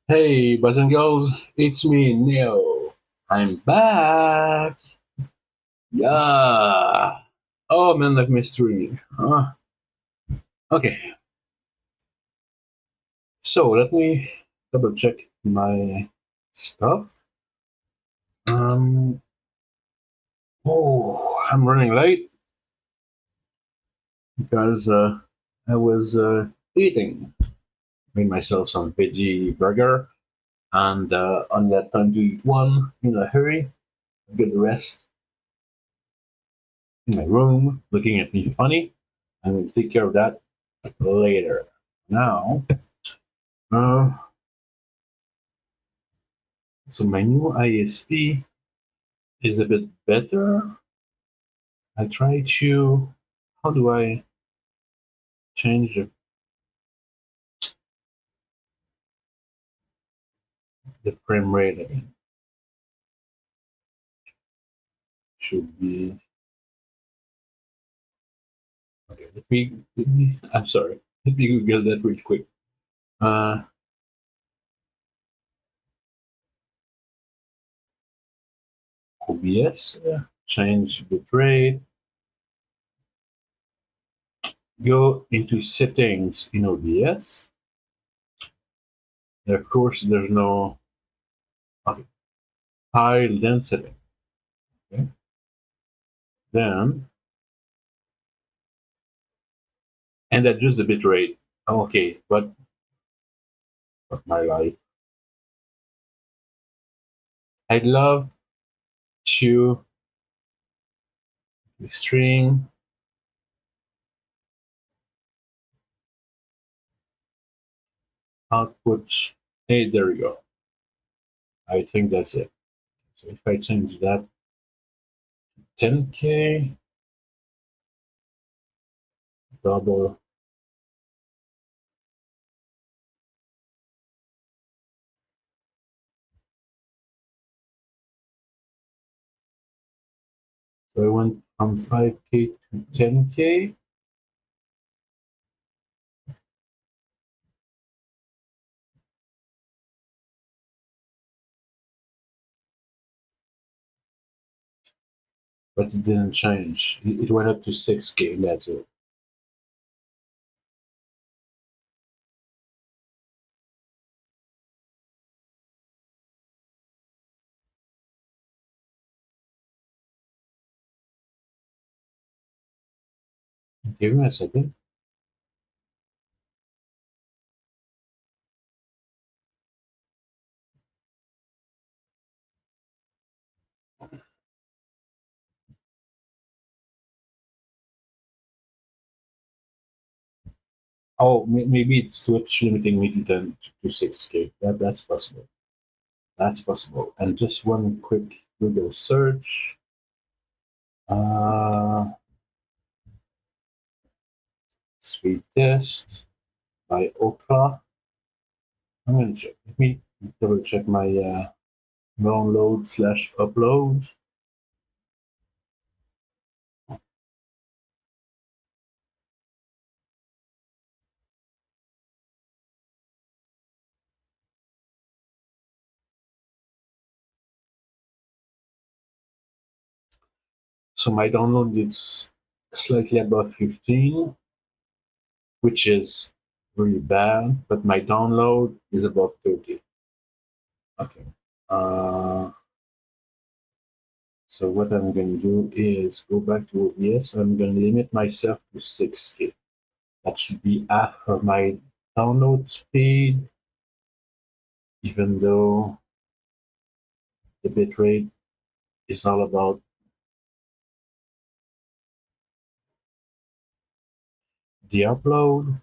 Hey, boys and girls, it's me, Neo. I'm back. Yeah. Oh man, I've missed streaming. Okay, so let me double check my stuff. Um. Oh, I'm running late because I was eating. Made myself some veggie burger, and only had time to eat one in a hurry. Get the rest in my room, looking at me funny. I will take care of that later. Now, uh, so my new ISP is a bit better. I try to. How do I change the frame rate again? Should be. Okay, let me. I'm sorry. Let me Google that real quick. Uh, OBS. Change bitrate. Go into settings in OBS. And of course, there's no okay, file density. Okay. Then and adjust the bitrate. Okay, but my life. I'd love to string output. Hey, there we go. I think that's it. So if I change that 10K, double, so I went from 5K to 10K. But it didn't change. It went up to 6K, and that's it. Give me a second. Oh, maybe it's Twitch limiting me to 10 to 6K. That's possible. That's possible. And just one quick Google search. Uh, Speed test by Okra. I'm gonna check. Let me double check my download slash upload. So my download is slightly above 15, which is really bad, but my download is above 30. Okay. Uh, so what I'm going to do is go back to OBS. I'm going to limit myself to 6K. That should be half of my download speed, even though the bitrate is all about the upload.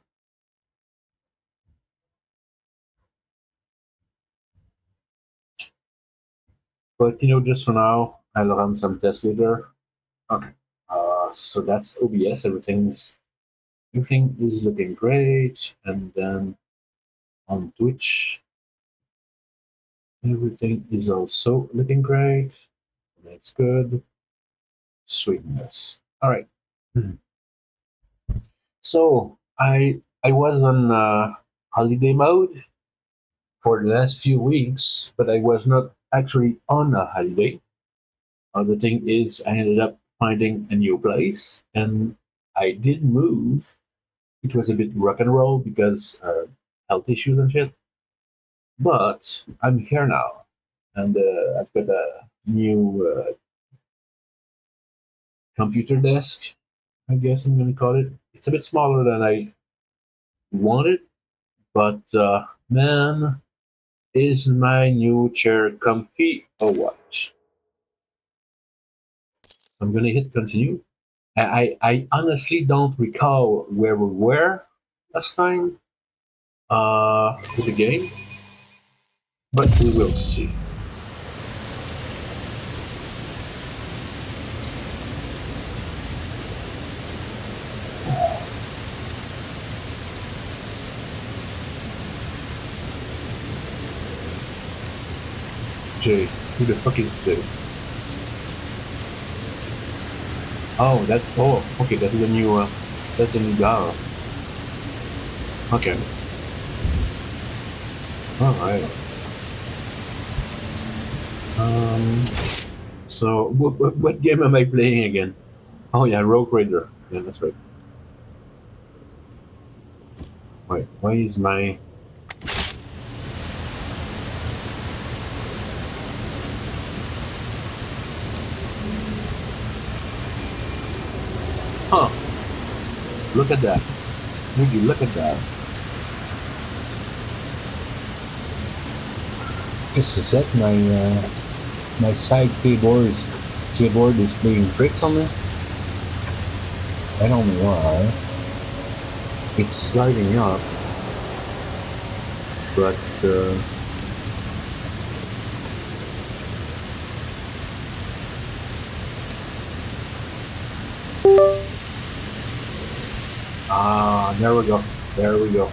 But just for now, I'll run some tests later. Okay. So that's OBS. Everything is looking great. And then on Twitch, everything is also looking great. That's good. Sweetness. All right. Hmm. So I was on holiday mode for the last few weeks, but I was not actually on a holiday. The thing is, I ended up finding a new place, and I did move. It was a bit rock and roll because health issues and shit. But I'm here now, and I've got a new computer desk. I guess I'm gonna call it. It's a bit smaller than I wanted, but man, is my new chair comfy or what? I'm gonna hit continue. I honestly don't recall where we were last time with the game, but we will see. Jay, who the fuck is Jay? Okay, that's the new guy. Okay, all right. Um, so what game am I playing again? Oh yeah, Rogue Raider. Yeah, that's right. Wait, why is my huh? Look at that. Would you look at that? Just a sec, my side keyboard is playing tricks on me. I don't know why. It's sliding up, but there we go. There we go.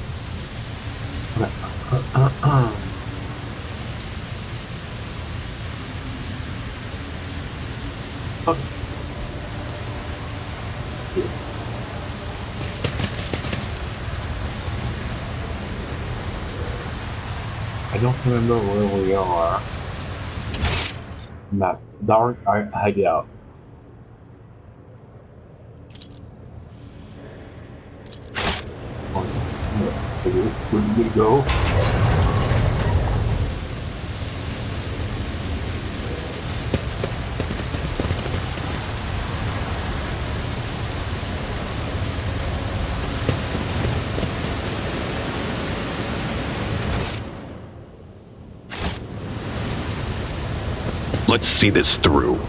Okay. I don't remember where we are. Map. Dark hideout. Where did we go? Let's see this through.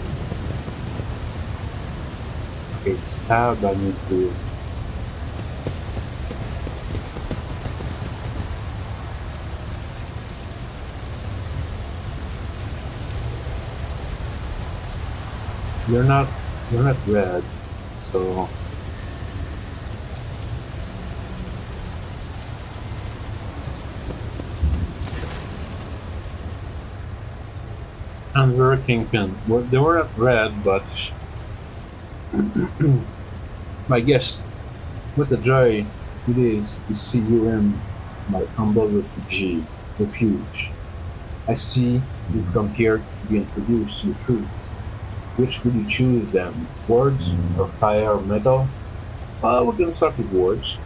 Okay, stab. I need to. You're not. You're not red, so. And we're a kingpin. Well, they were not red, but my guess, what a joy it is to see you in my humble refuge. I see you've come here to be introduced to the truth. Which will you choose then? Words or fire or metal? We're gonna start with words.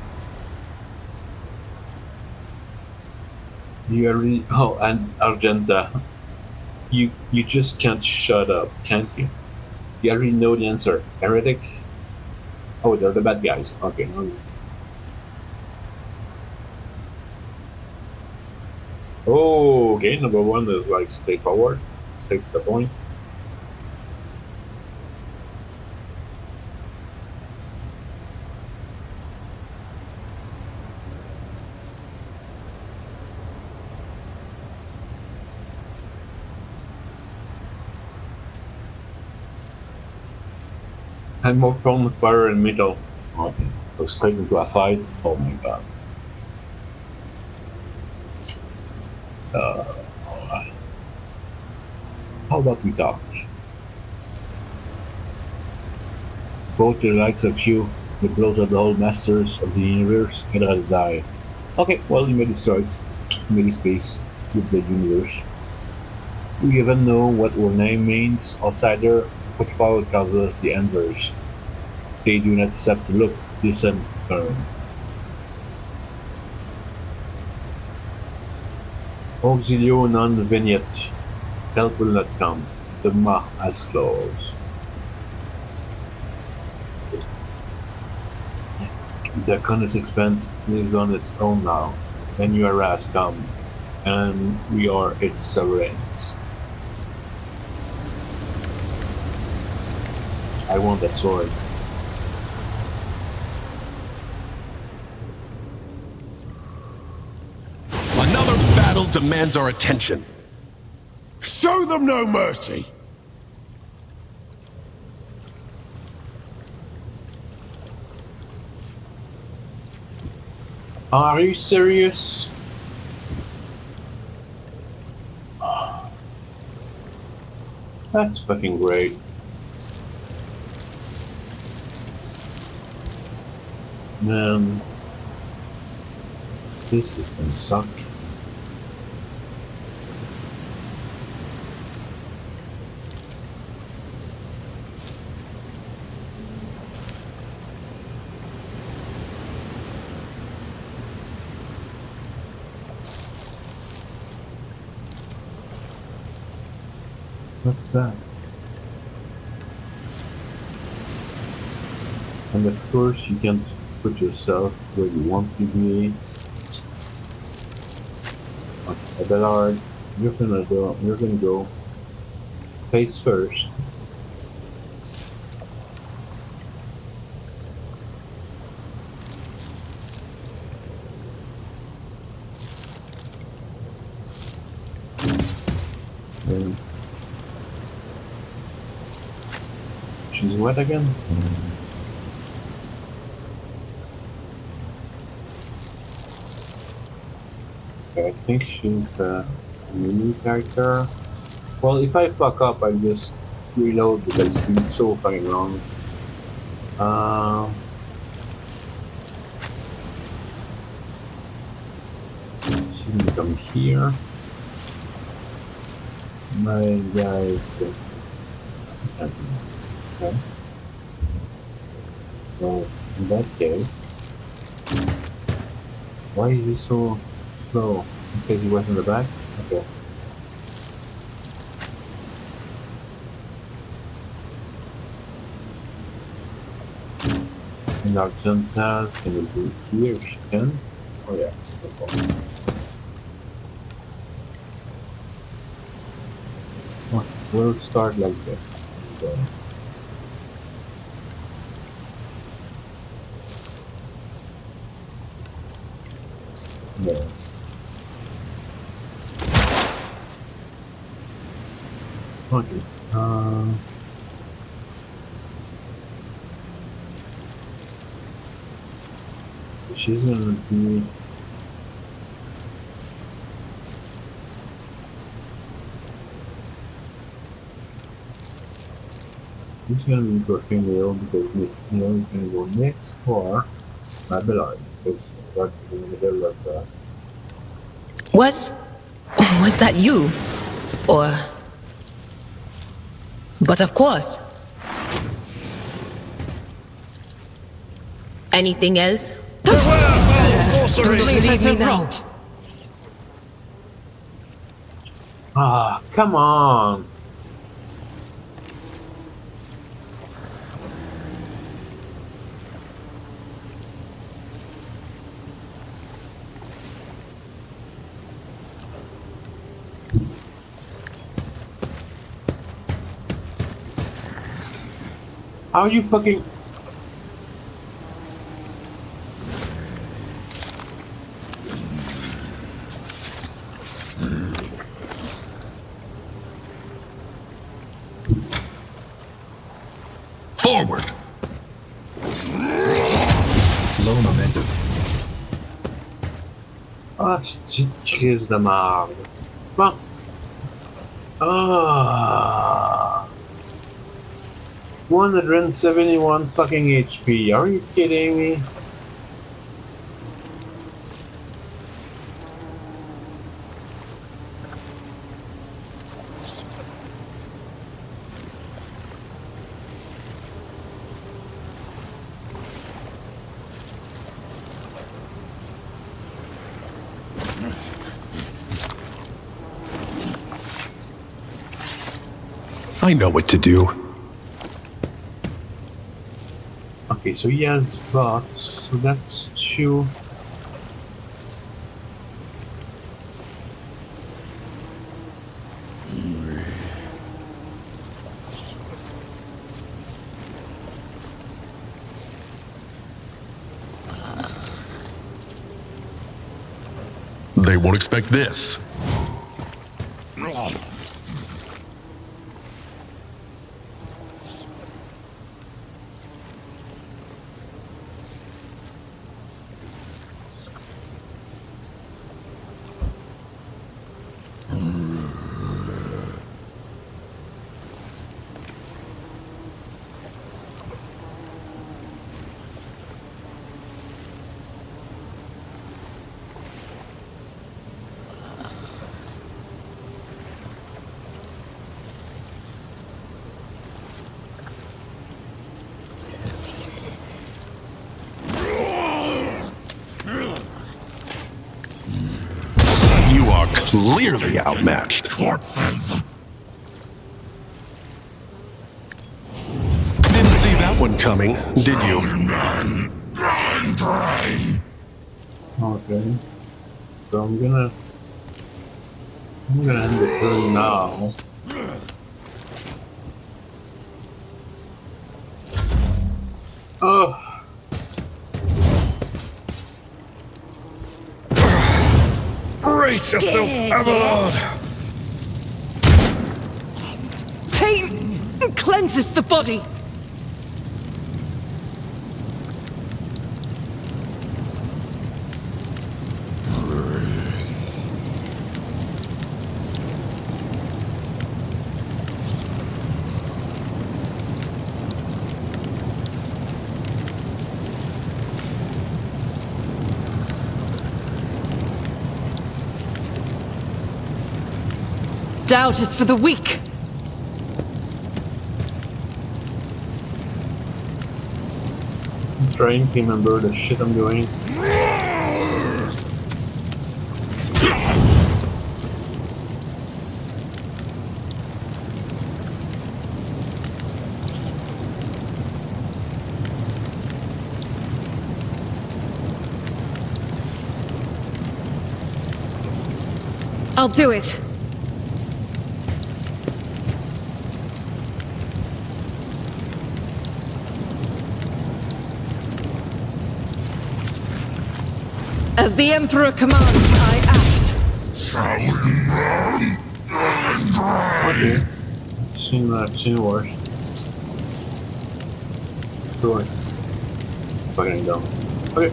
You already. Oh, and Argenta, you just can't shut up, can't you? You already know the answer. Heretic. Oh, they're the bad guys. Okay. Oh, okay. Number one is like straightforward, straight to the point. I'm more fun with fire and metal. Okay. So straight into a fight. Oh my god. Uh, how about we talk? Both the likes of you, the blows of the old masters of the universe, and I'll die. Okay, well, you made his choice. You made his peace. with the universe. Do you even know what our name means? Outsider, footfall calls us the Envers. They do not accept to look, listen, turn. Auxilio non vignette. Help will not come. The mouth has closed. The Conus expense is on its own now. And you are has come, and we are its sovereigns. I want that sword. Another battle demands our attention. Show them no mercy! Are you serious? That's fucking great. Man, this is gonna suck. What's that? And of course, you can't put yourself where you want to be. Okay, Abelard, you're gonna go. You're gonna go face first. And she's wet again. Okay, I think she's a new character. Well, if I fuck up, I just reload because it's been so fucking long. She's gonna come here. My guy is just okay. Well, in that case, why is he so slow? Because he was in the back? Okay. And Argenta can we do here if she can? Oh yeah. Okay. Well, we'll start like this. So, yeah. Okay. She's gonna be. She's gonna be working Leo because Leo is gonna go next for Babylon because that's in the middle of the. Was that you? Or... But of course. Anything else? Sorcery! Leave me now. Ah, come on! How are you fucking... Forward! Low momentum. Ah, petite crise de marde. Bon. Ah. 171 fucking HP. Are you kidding me? I know what to do. Okay, so he has bots, so that's 2. They won't expect this. You are clearly outmatched. Corpses. Didn't see that one coming, did you? And pray. Okay. So I'm gonna end the turn now. Oh, Brace yourself, Abelard. Pain cleanses the body. Doubt is for the weak. I'm trying to remember the shit I'm doing. I'll do it. As the Emperor commands, I act. Okay. I've seen worse. So fucking dumb. Okay.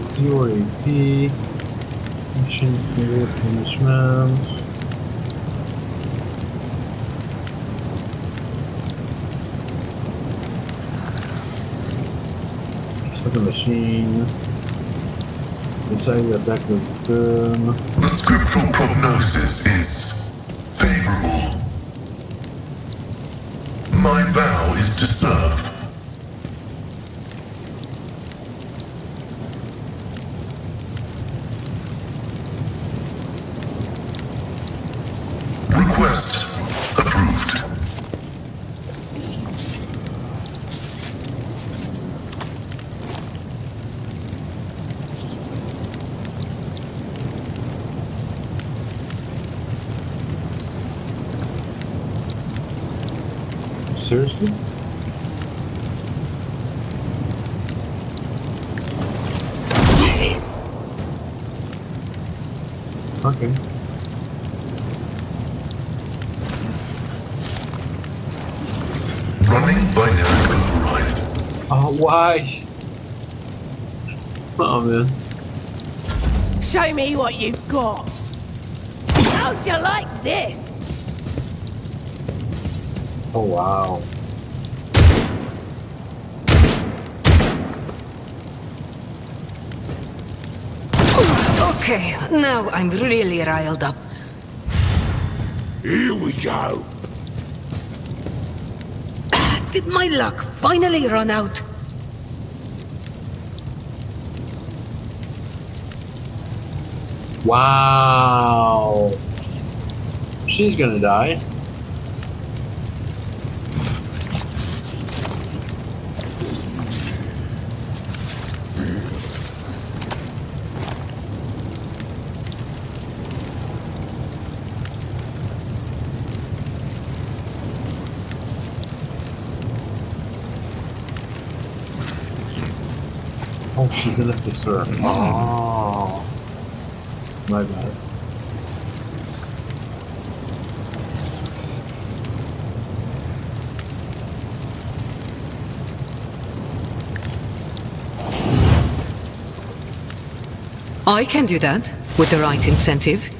Zero AP. Mission period punishment. Set the machine. Decide to attack the gun. The scriptural prognosis is favorable. My vow is to serve. Request approved. Seriously? Okay. Running binary override. Oh, why? Oh, man. Show me what you've got. How'd you like this? Oh, wow. Okay, now I'm really riled up. Here we go. Did my luck finally run out? Wow. She's gonna die. Oh, she's an officer. Oh. My bad. I can do that, with the right incentive.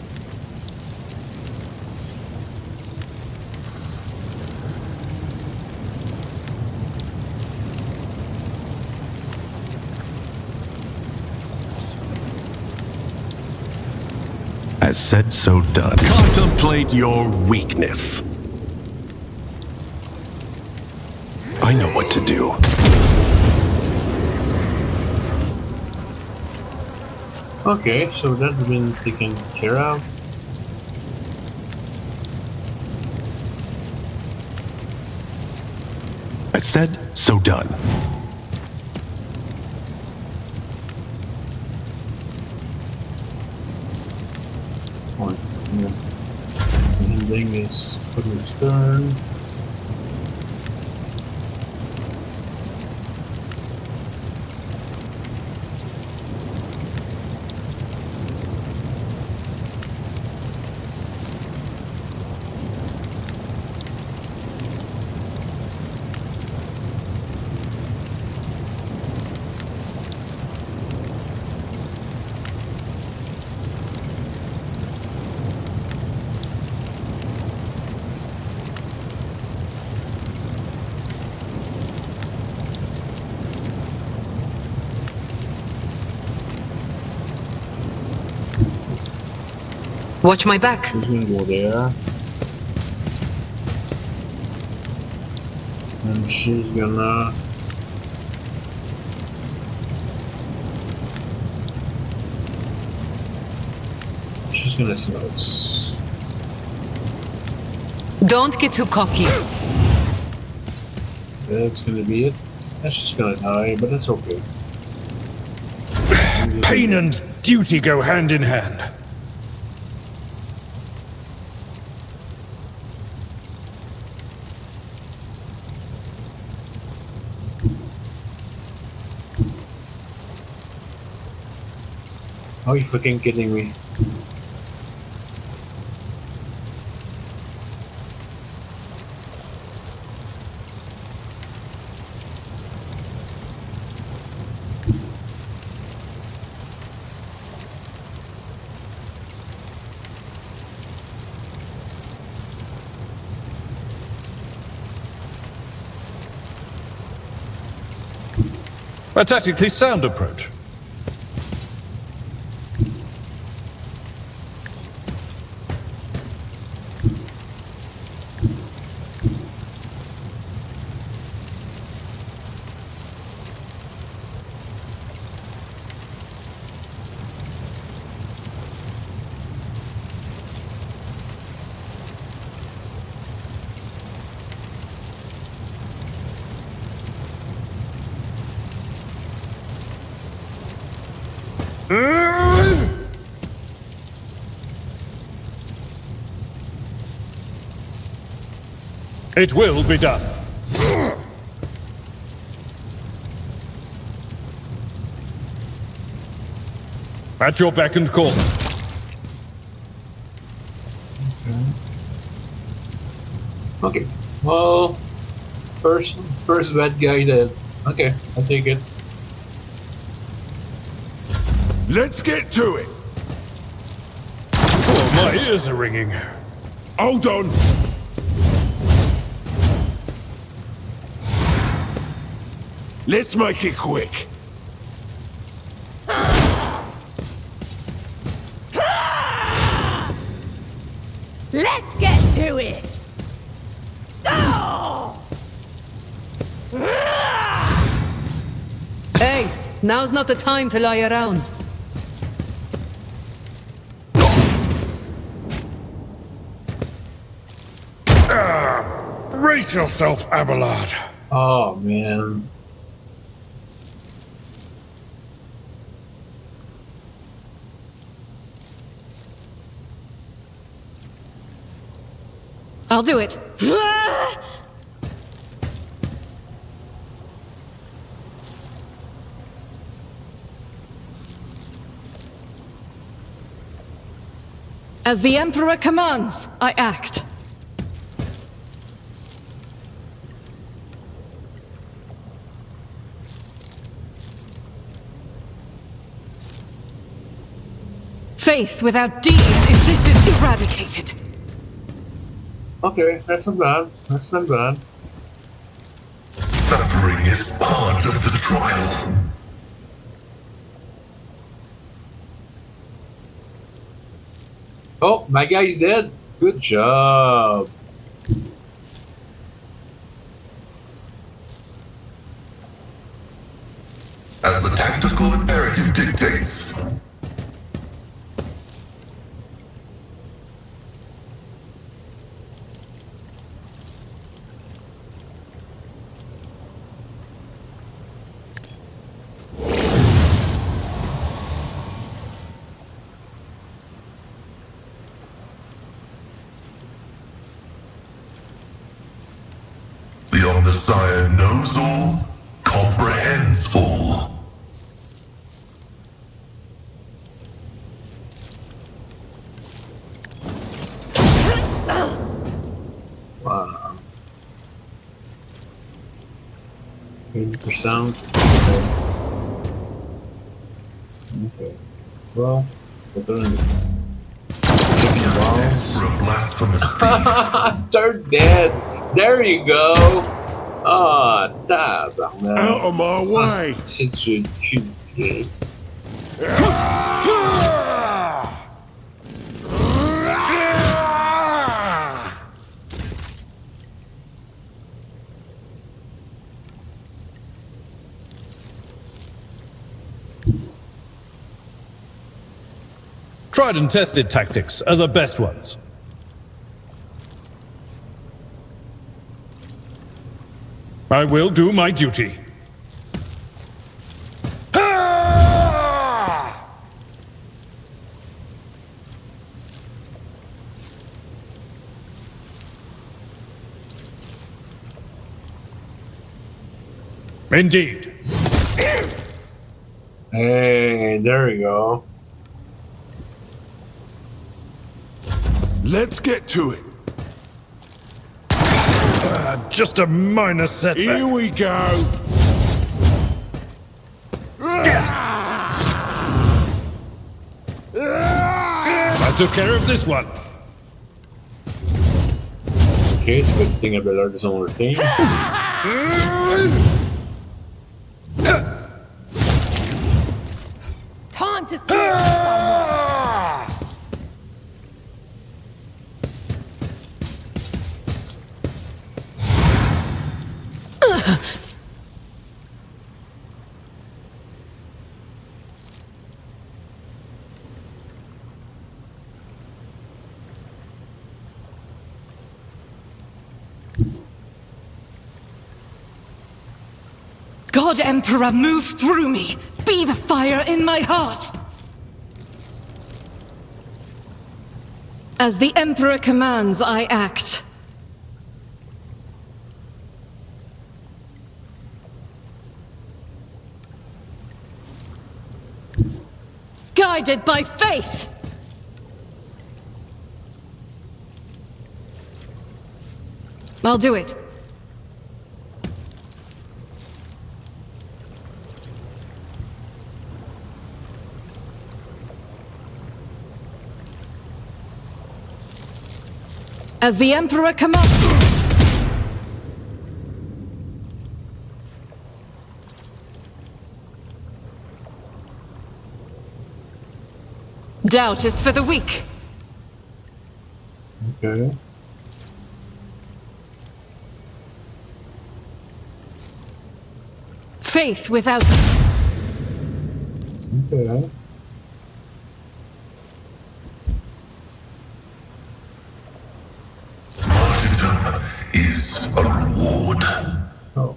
As said, so done. Contemplate your weakness. I know what to do. Okay, so that's been taken care of. As said, so done. One, yeah. Ending is put in stern. Watch my back. She's gonna go there. And she's gonna... She's gonna slice. Don't get too cocky. That's gonna be it. That's just gonna die, but that's okay. Pain and duty go hand in hand. Are you fucking kidding me? A tactically sound approach. It will be done. At your beck and call. Okay. Well, first bad guy dead. Okay, I'll take it. Let's get to it. Oh, my ears are ringing. Hold on. Let's make it quick. Let's get to it! Oh! Hey, now's not the time to lie around. Brace yourself, Abelard. Oh man. I'll do it. As the Emperor commands, I act. Faith without deeds, if this is eradicated. Okay, that's not bad. That's not bad. Suffering is part of the trial. Oh, my guy's dead. Good job. As the tactical imperative dictates. The Omnissiah knows all, comprehends all. Wow. 80%. Okay. Well, but then For a blasphemous thief. they're dead. There you go. Ah, tabarnak. Out of my way. C'est une cul. Tried and tested tactics are the best ones. I will do my duty. Indeed. Hey, there you go. Let's get to it. Just a minor setback. Here we go. I took care of this one. Okay, it's a good thing Abelard is on our team. Time to see. God Emperor, move through me. Be the fire in my heart. As the Emperor commands, I act. Guided by faith. I'll do it. As the Emperor commands. Doubt is for the weak. Okay. Faith without... Okay. Martyrdom is a reward. Oh.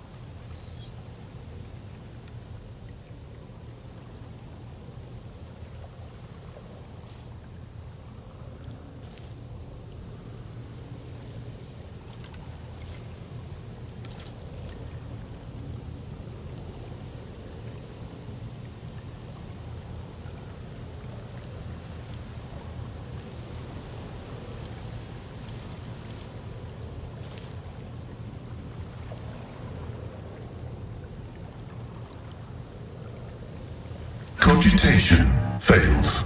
Cogitation fails.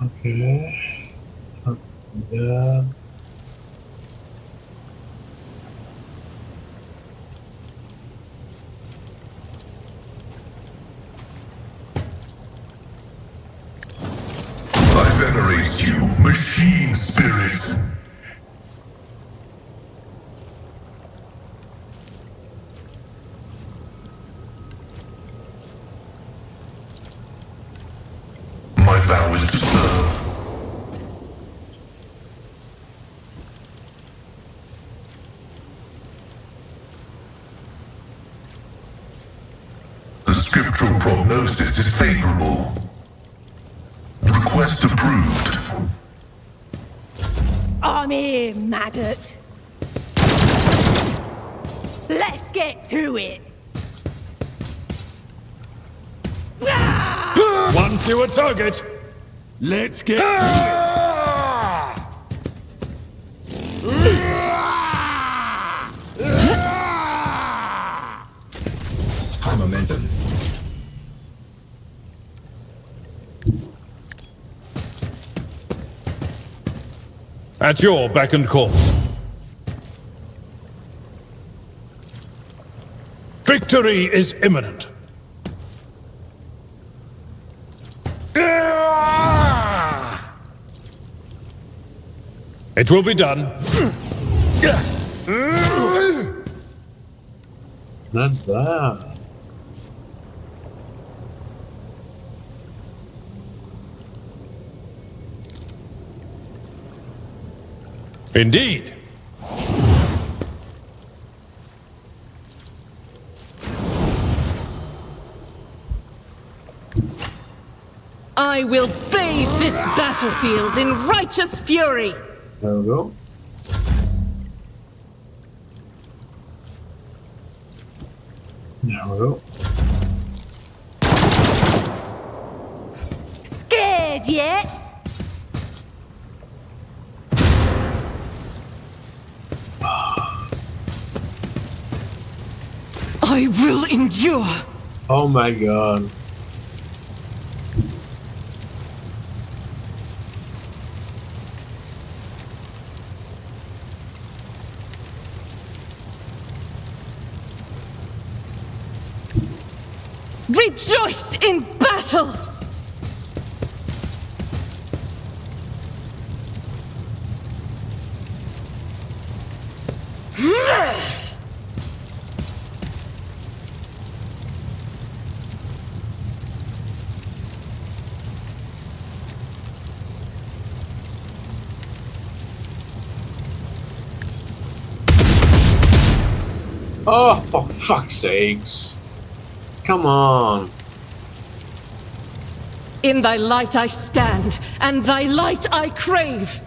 Okay. Yeah. I venerate you, machine spirits. My vow is to serve. The scriptural prognosis is favorable. Request approved. I'm here, maggot. Let's get to it. One fewer target. Let's get High momentum. At your beck and call. Victory is imminent. It will be done. Not bad. Indeed. I will bathe this battlefield in righteous fury! There we go. There we go. Scared yet? I will endure! Oh my god. Rejoice in battle! Oh, for fuck's sakes. Come on. In thy light I stand, and thy light I crave!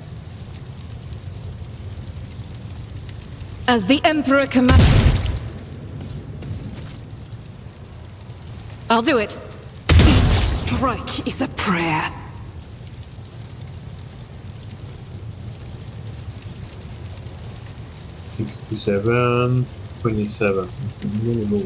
As the Emperor commands... I'll do it. Each strike is a prayer. $67. 27. Minimal.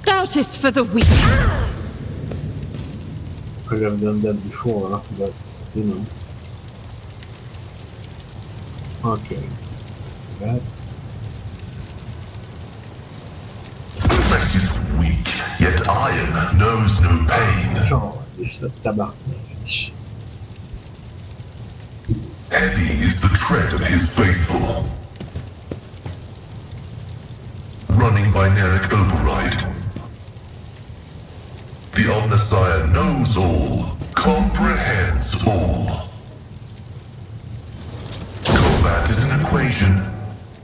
Doubt is for the weak. I could have done that before, but you know. Okay. That. Flesh is weak, yet iron knows no pain. Oh, it's a tabarnak. Heavy is the tread of his faithful. Running by Nerek Override. The Omnissiah knows all, comprehends all. Combat is an equation.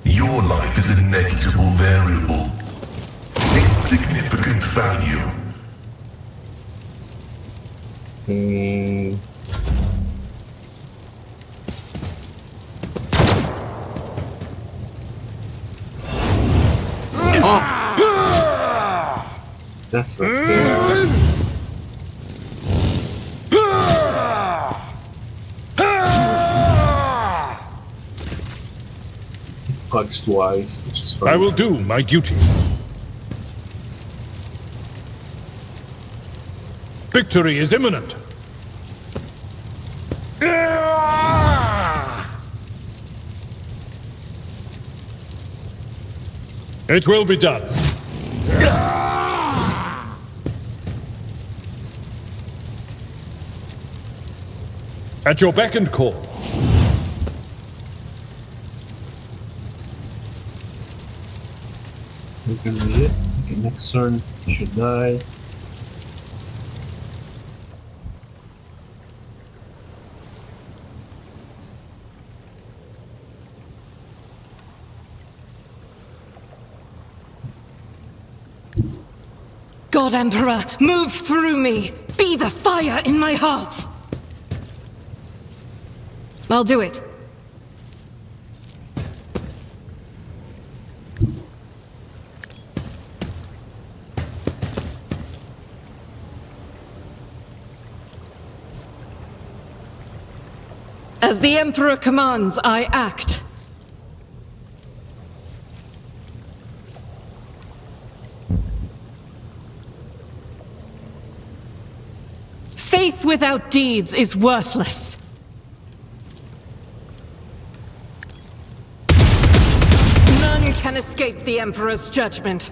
Your life is a negligible variable. Insignificant value. That's okay. Pugs twice, which is fine. I will do my duty. Victory is imminent. It will be done. At your beck and call. We can be it. Okay, next turn, he should die. God Emperor, move through me! Be the fire in my heart! I'll do it. As the Emperor commands, I act. Faith without deeds is worthless. None can escape the Emperor's judgment.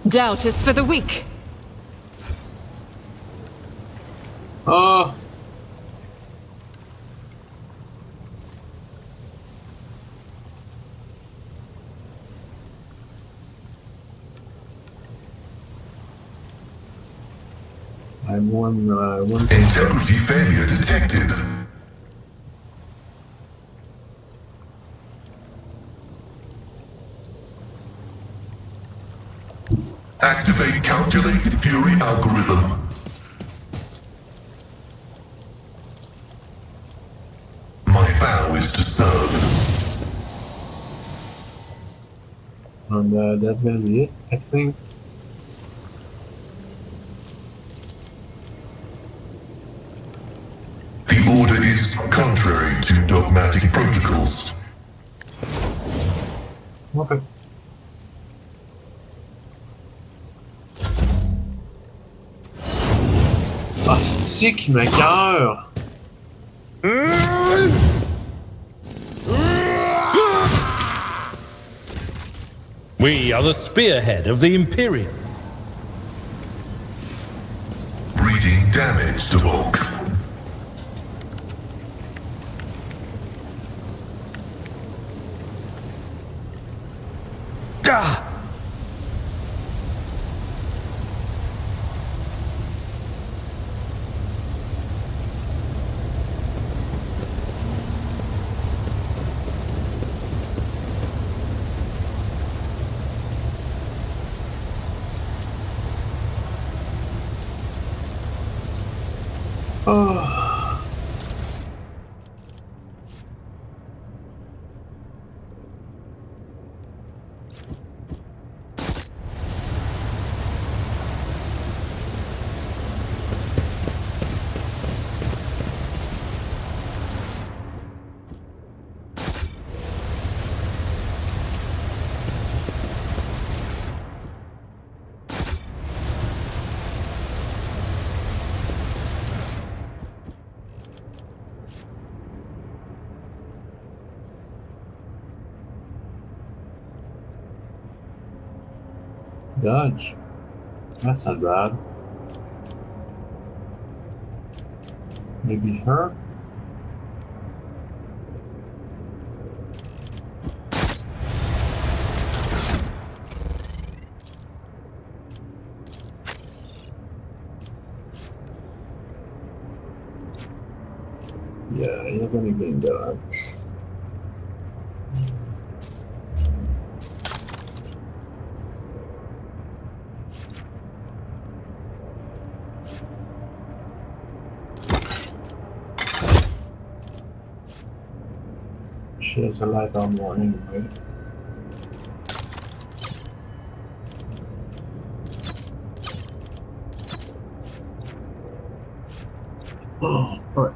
Doubt is for the weak. Oh! I'm one. Integrity failure detected. Activate calculated fury algorithm. My vow is to serve. And that's gonna be it, I think. The order is contrary to dogmatic protocols. Okay. Hostique, ma cœur! We are the spearhead of the Imperium. Reading damage to Volk. Oh. Dodge. That's not bad. Maybe her? Yeah, you're gonna gain dodge. She has a light on more anyway. Oh, alright.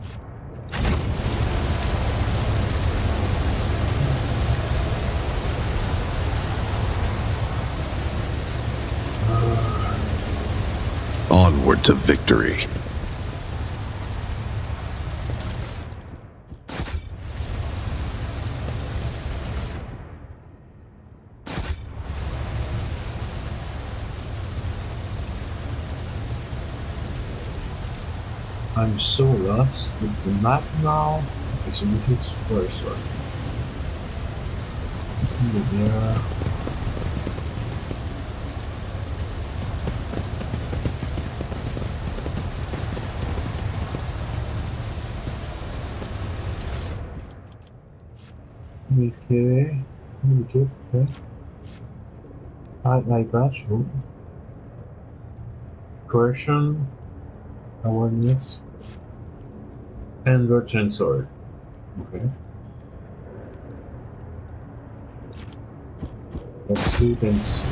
Onward to victory. I'm so lost with the map now. Okay, so this is first one. There. Okay. Okay. I like that. Oh. Coercion, awareness, and merchant sword. Okay. Let's see things.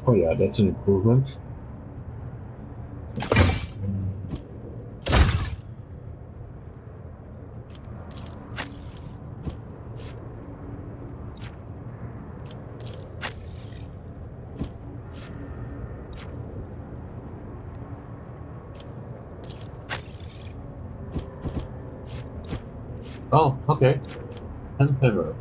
Oh, yeah, that's an improvement. Oh, okay. And favor.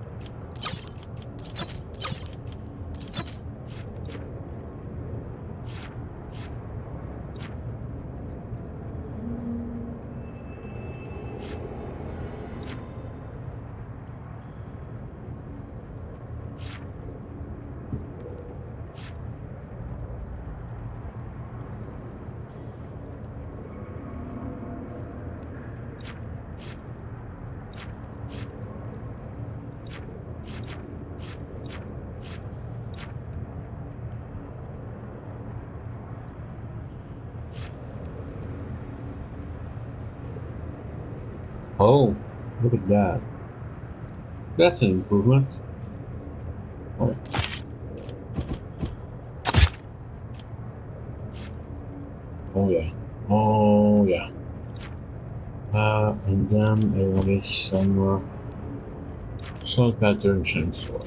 Oh, look at that. That's an improvement. Oh. Oh yeah. Oh yeah. And then I wanted some soul pattern chainsaw.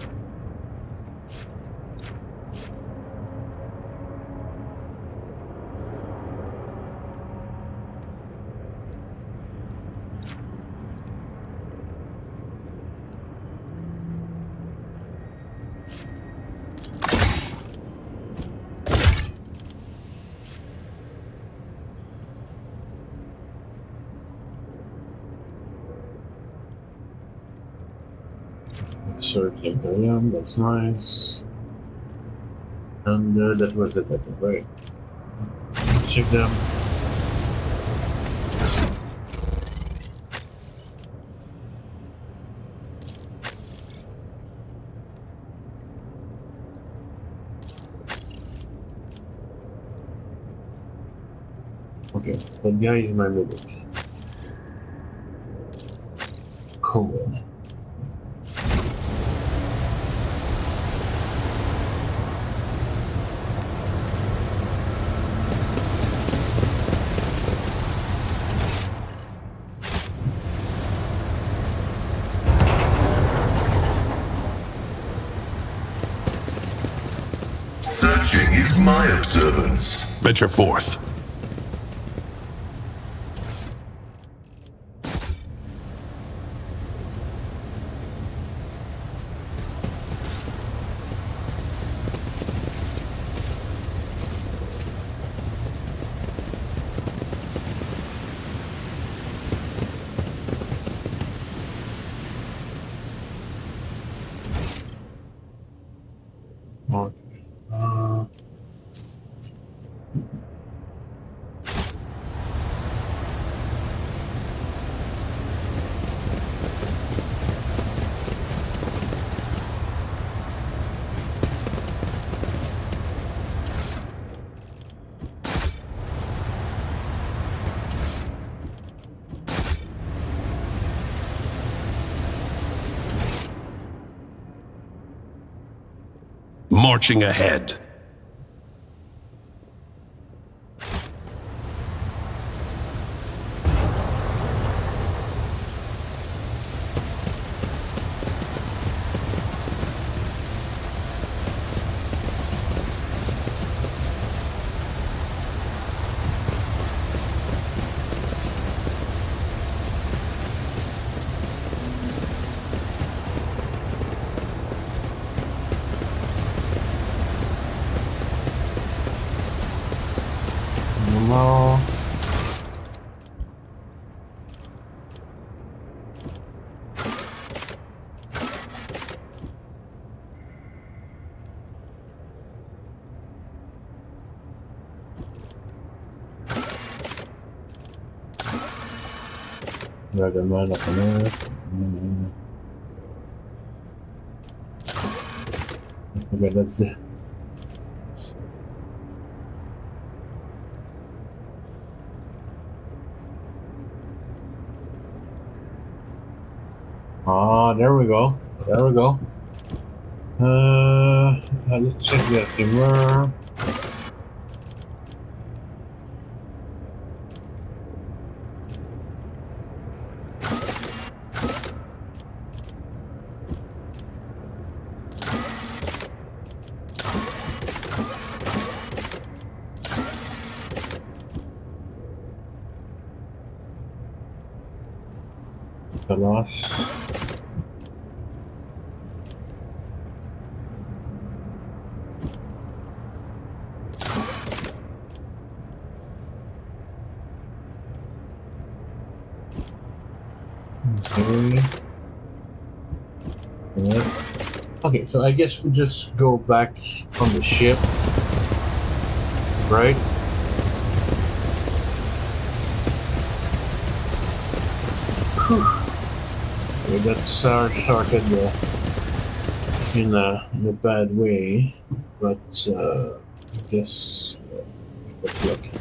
Searching that's nice. And that was it, I think, right? Check them. Okay, that guy is my medic. Cool. Searching is my observance. Venture forth. Okay. Marching ahead. Hello. Dragon Man up on Earth. Okay, that's it. Ah, there we go. There we go. Let's check that timber. The loss. Okay. Okay, so I guess we just go back on the ship, right? Whew. Okay, that started in a bad way, but I guess that's lucky.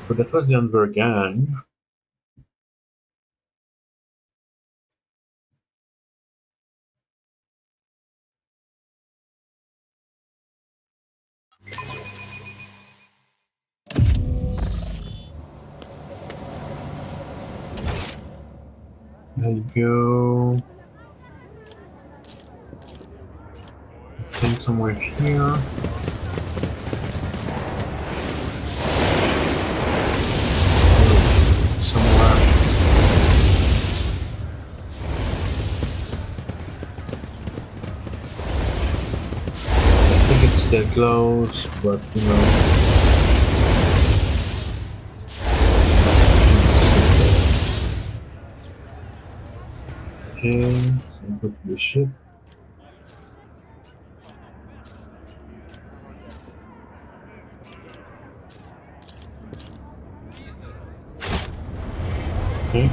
But that was the Denver gang. There you go. I think somewhere here. Somewhere. I think it's still close, but you know. Okay, so go to the ship. Okay.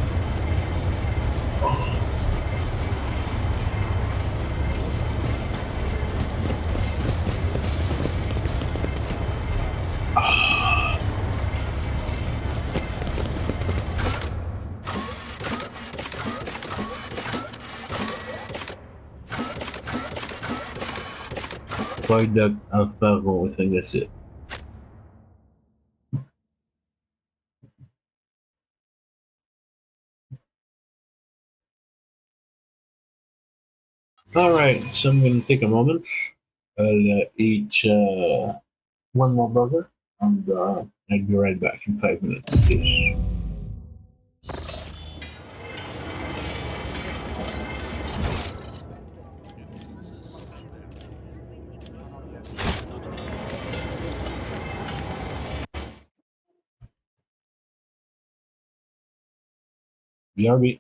Viaduct Alfaro, I think that's it. Alright, so I'm gonna take a moment. I'll eat one more burger and I'll be right back in 5 minutes. BRB.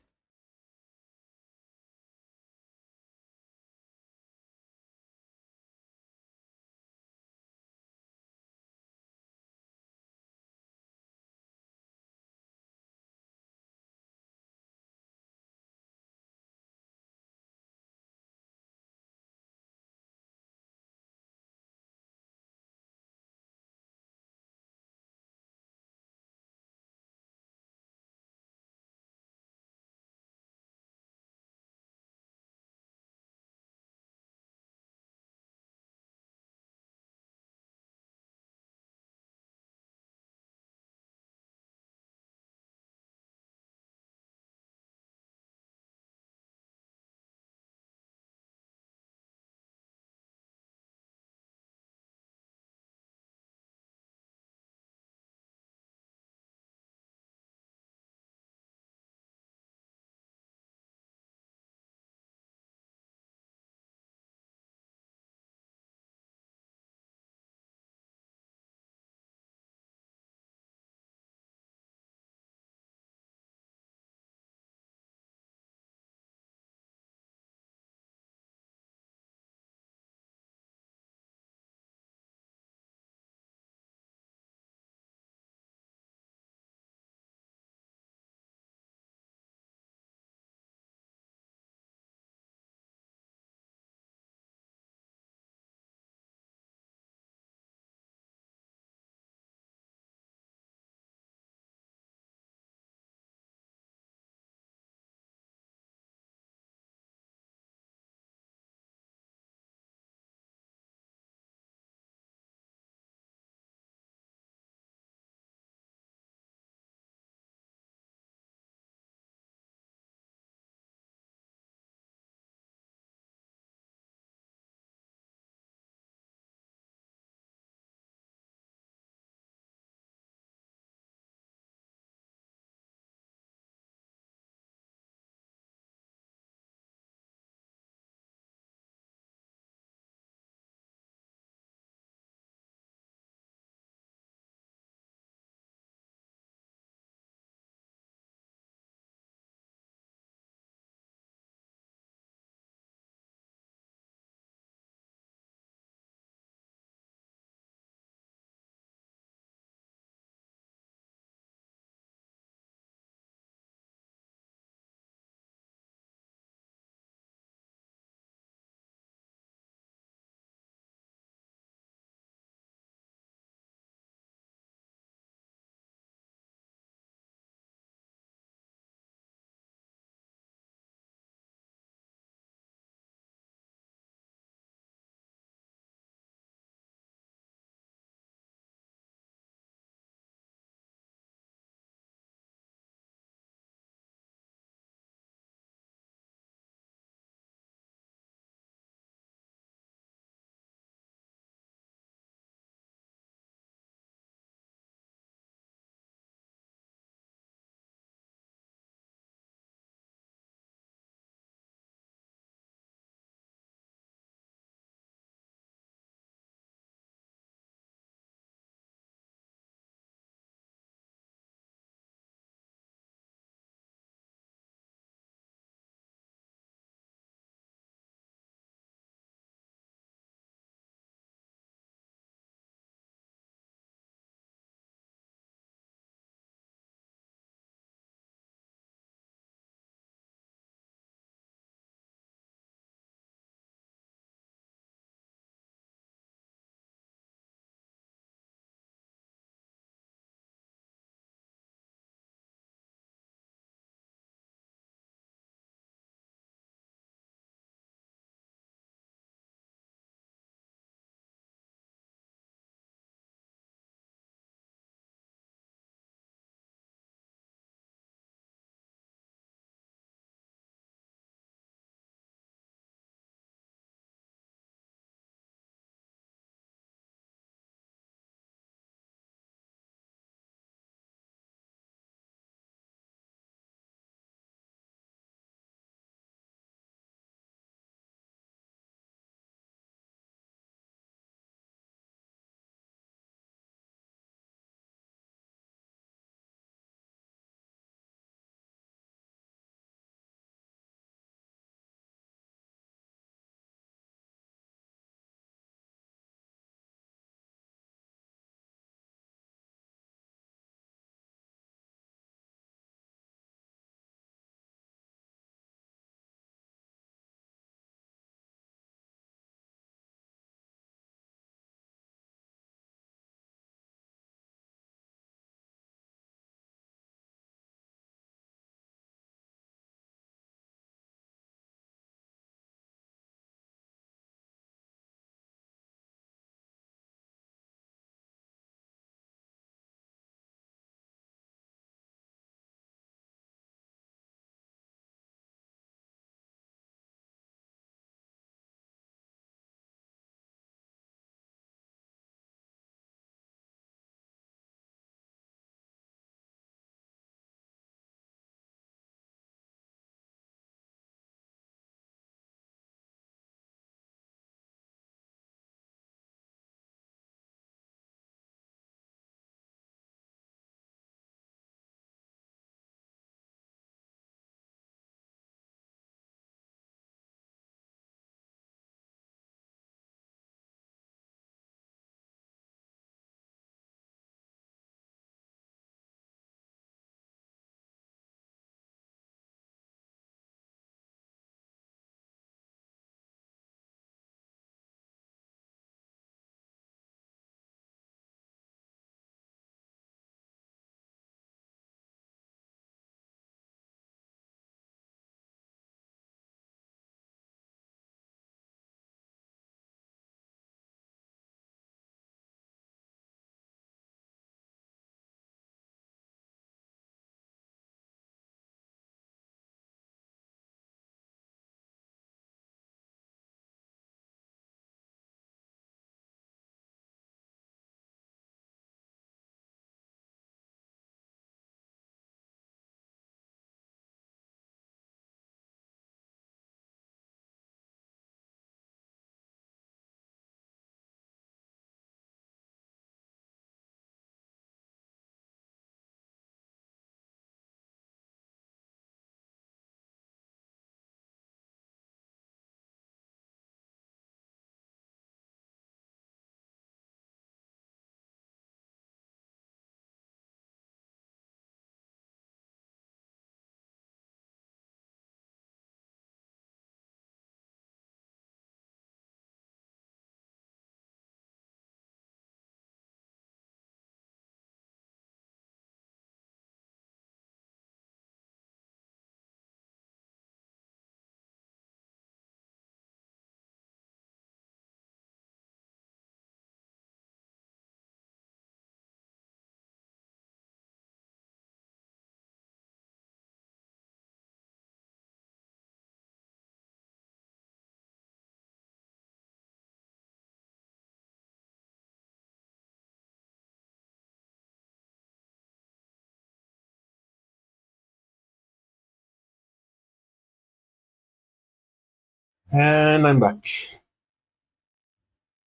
And I'm back.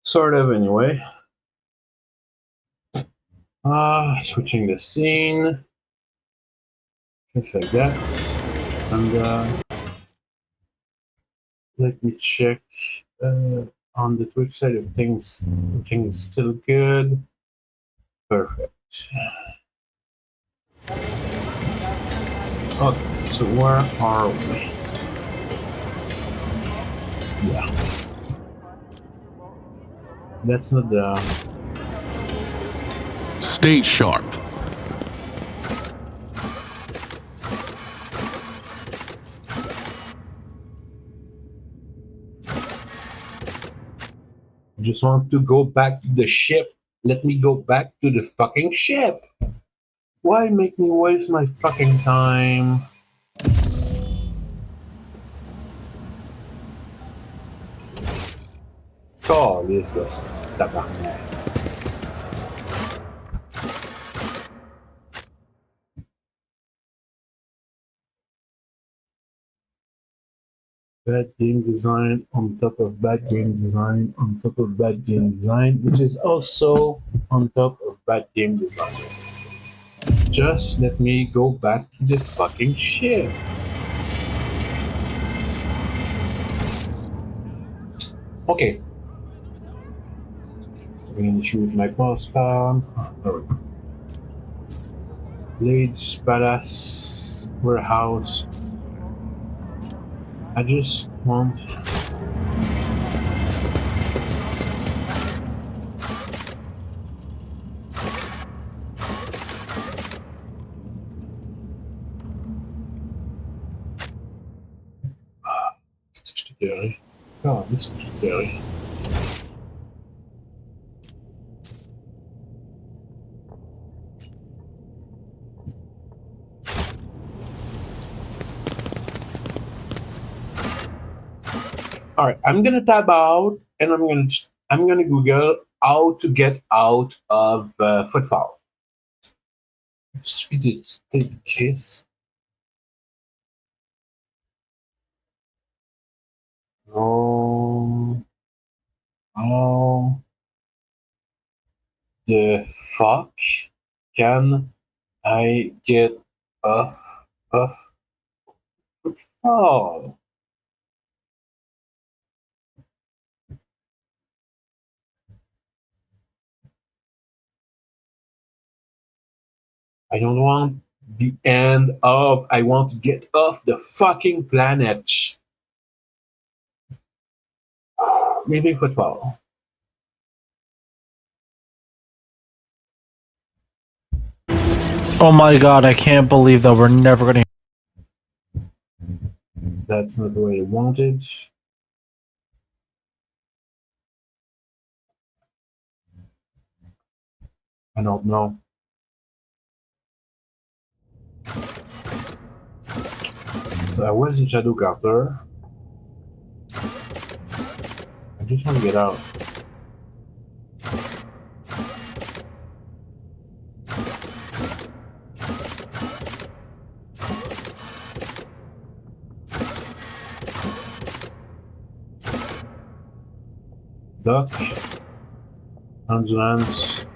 Sort of, anyway. Switching the scene. Just like that. And let me check on the Twitch side of things. Everything's still good. Perfect. Okay, so where are we? Yeah. That's not the... Stay sharp. I just want to go back to the ship. Let me go back to the fucking ship. Why make me waste my fucking time? Calisse, c'est tabarnak. Bad game design on top of bad game design on top of bad game design, which is also on top of bad game design. Just let me go back to the fucking ship. Okay. I'm gonna shoot my postcard. Alright. Blades, badass, warehouse. I just want... C'est que j'étais carré. Ah, mais c'est que j'étais carré. All right, I'm gonna tab out, and I'm gonna Google how to get out of Footfall. Stupid case. Oh, how the fuck can I get off of Footfall? I don't want the end of. I want to get off the fucking planet. Leaving Footfall. Oh my god, I can't believe that we're never gonna. That's not the way I want it. I don't know. So I was in Shadow Carter. I just want to get out. Duck. Hands.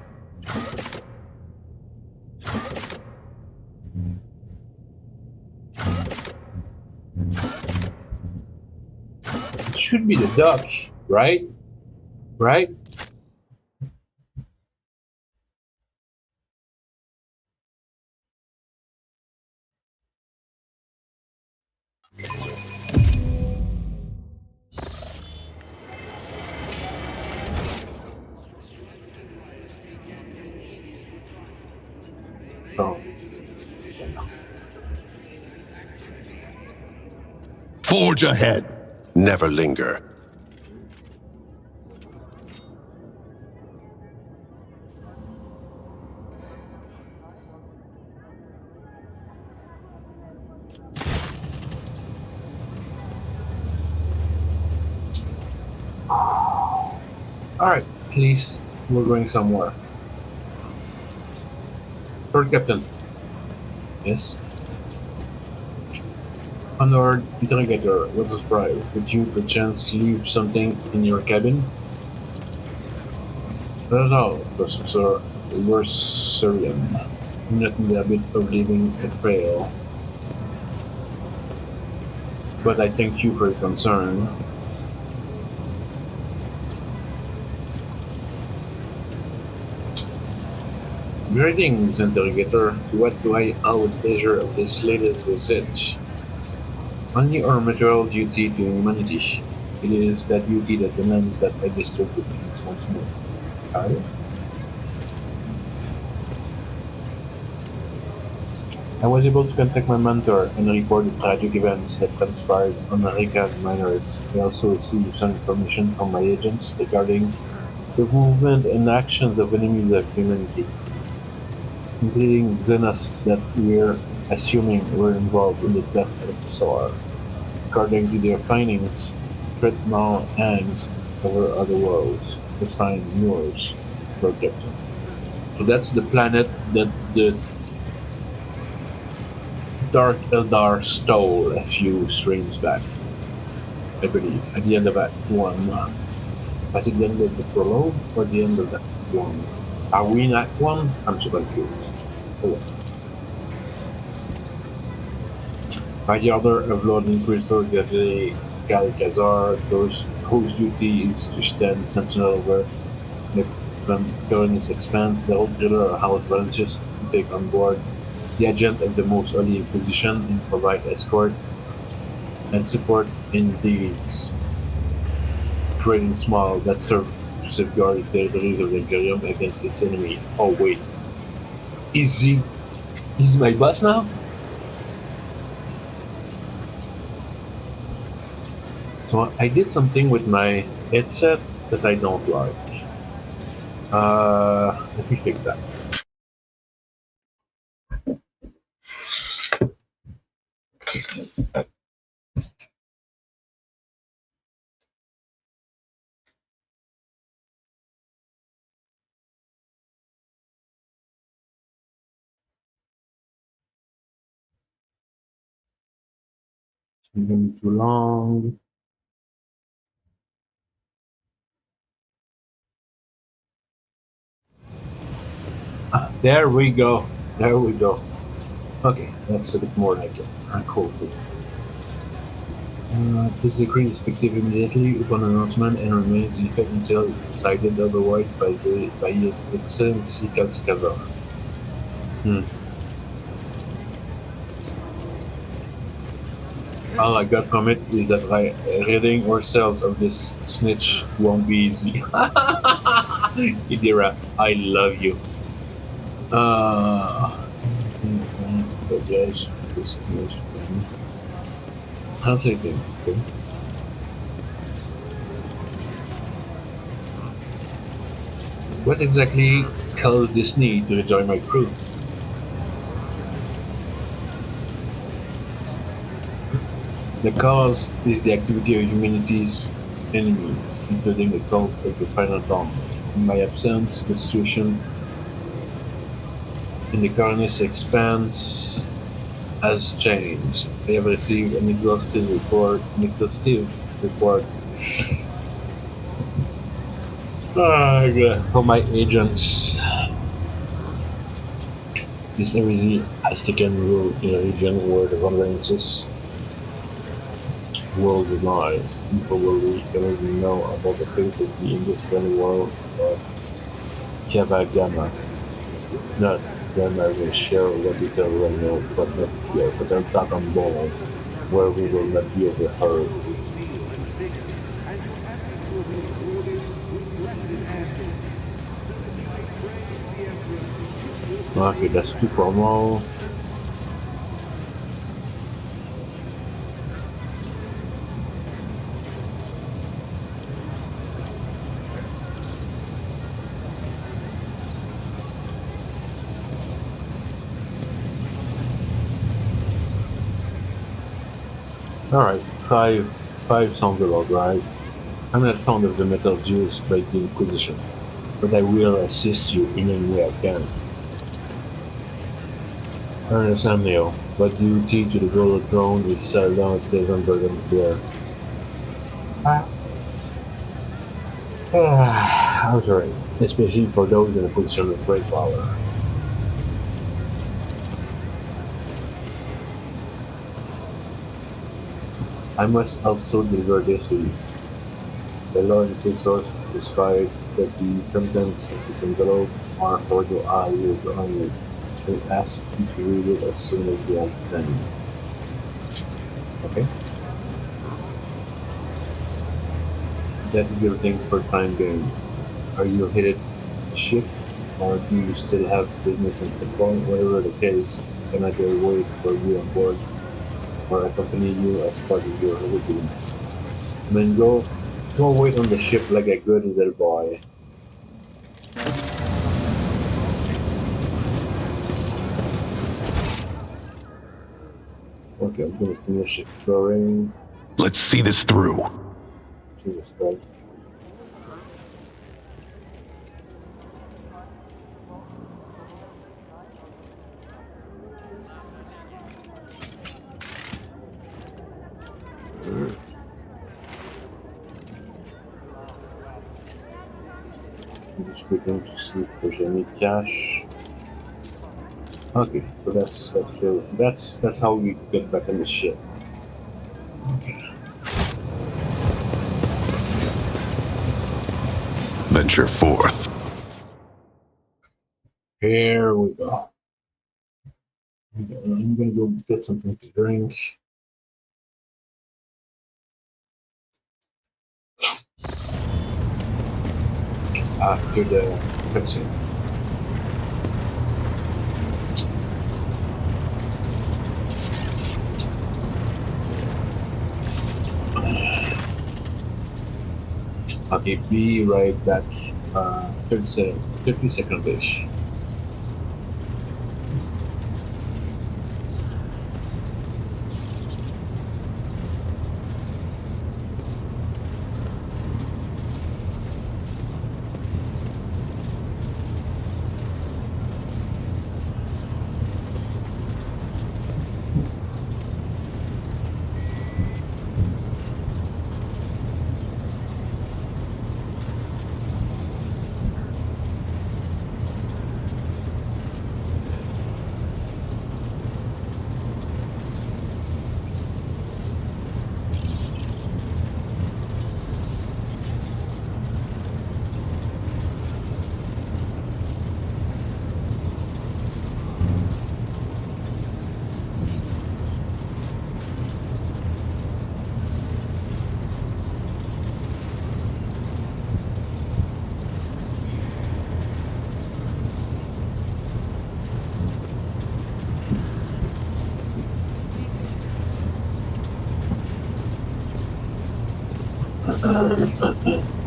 It should be the duck, right? Right? Oh. Forge ahead. Never linger. Alright, at least we're going somewhere. Third Captain. Yes. Honored interrogator, what was pride? Would you perchance leave something in your cabin? Not at all, Professor Versarian. I'm not in the habit of leaving a trail, but I thank you for your concern. Greetings, interrogator. What do I owe the pleasure of this latest visit? Only our material duty to humanity. It is that duty that demands that I disturb the peace once more. I I was able to contact my mentor and report the tragic events that transpired on American miners. I also received some information from my agents regarding the movement and actions of enemies of humanity, including Xenos that we're assuming were involved in the death of Solar. According to their findings, threat now hangs over other worlds, assigned yours project. So that's the planet that the Dark Eldar stole a few streams back, I believe, at the end of Act 1. Was it the end of the prologue or the end of Act 1? Are we in Act 1? I'm so confused. Oh, well. By the order of Lord Inquisitor Gavier Galcazar, whose duty is to stand sentinel over the colony's expanse, the old driller House Valencius to take on board the agent of the Most Holy Inquisition and provide escort and support in these trading small that serve to safeguard the territories of the Imperium against its enemy. Oh wait, is he's my boss now? So I did something with my headset that I don't like. Let me fix that. It's been too long. Ah, there we go. There we go. Okay, that's a bit more like it. Cool. This decree is effective immediately upon announcement and remains in effect until decided otherwise by His Excellency Kalskazar. All I got from it is that ridding ourselves of this snitch won't be easy. Idira, I love you. Guys, this is I'll take it. Okay. What exactly caused this need to rejoin my crew? The cause is the activity of humanity's enemies, including the cult of the Final Dawn. In my absence, the situation in the Cornish expanse has changed. I have received an exhaustive report from my agents. This heresy has taken root in a region where the conveyances worldwide. People will recently know about the fate of the industrial world of Kavagama. Not them I will share what little will know, but not here, but I'm back on board, where we will not be overheard. Okay, that's too formal. Alright, five sounds about right. I'm not fond of the metal used by the Inquisition, but I will assist you in any way I can. I understand, Neo, but duty to the golden throne is seldom a pleasant burden to bear. I'm sorry, especially for those in a position of great power. I must also deliver this to you. The Lord Inquisitor described that the contents of this envelope are for your eyes only. I ask you to read it as soon as you have time. Okay? That is everything for time being. Are you headed to ship, or do you still have business in football? Whatever the case, can I either wait for you on board or accompany you as part of your routine? Then go wait on the ship like a good little boy. Okay, I'm gonna finish exploring. Let's see this through. Jesus Christ. I'm just waiting to see if there's any cash. Okay, so that's how we get back on the ship. Okay. Venture forth. Here we go. I'm gonna go get something to drink. After the cutscene. Okay, be right back. 30 second ish.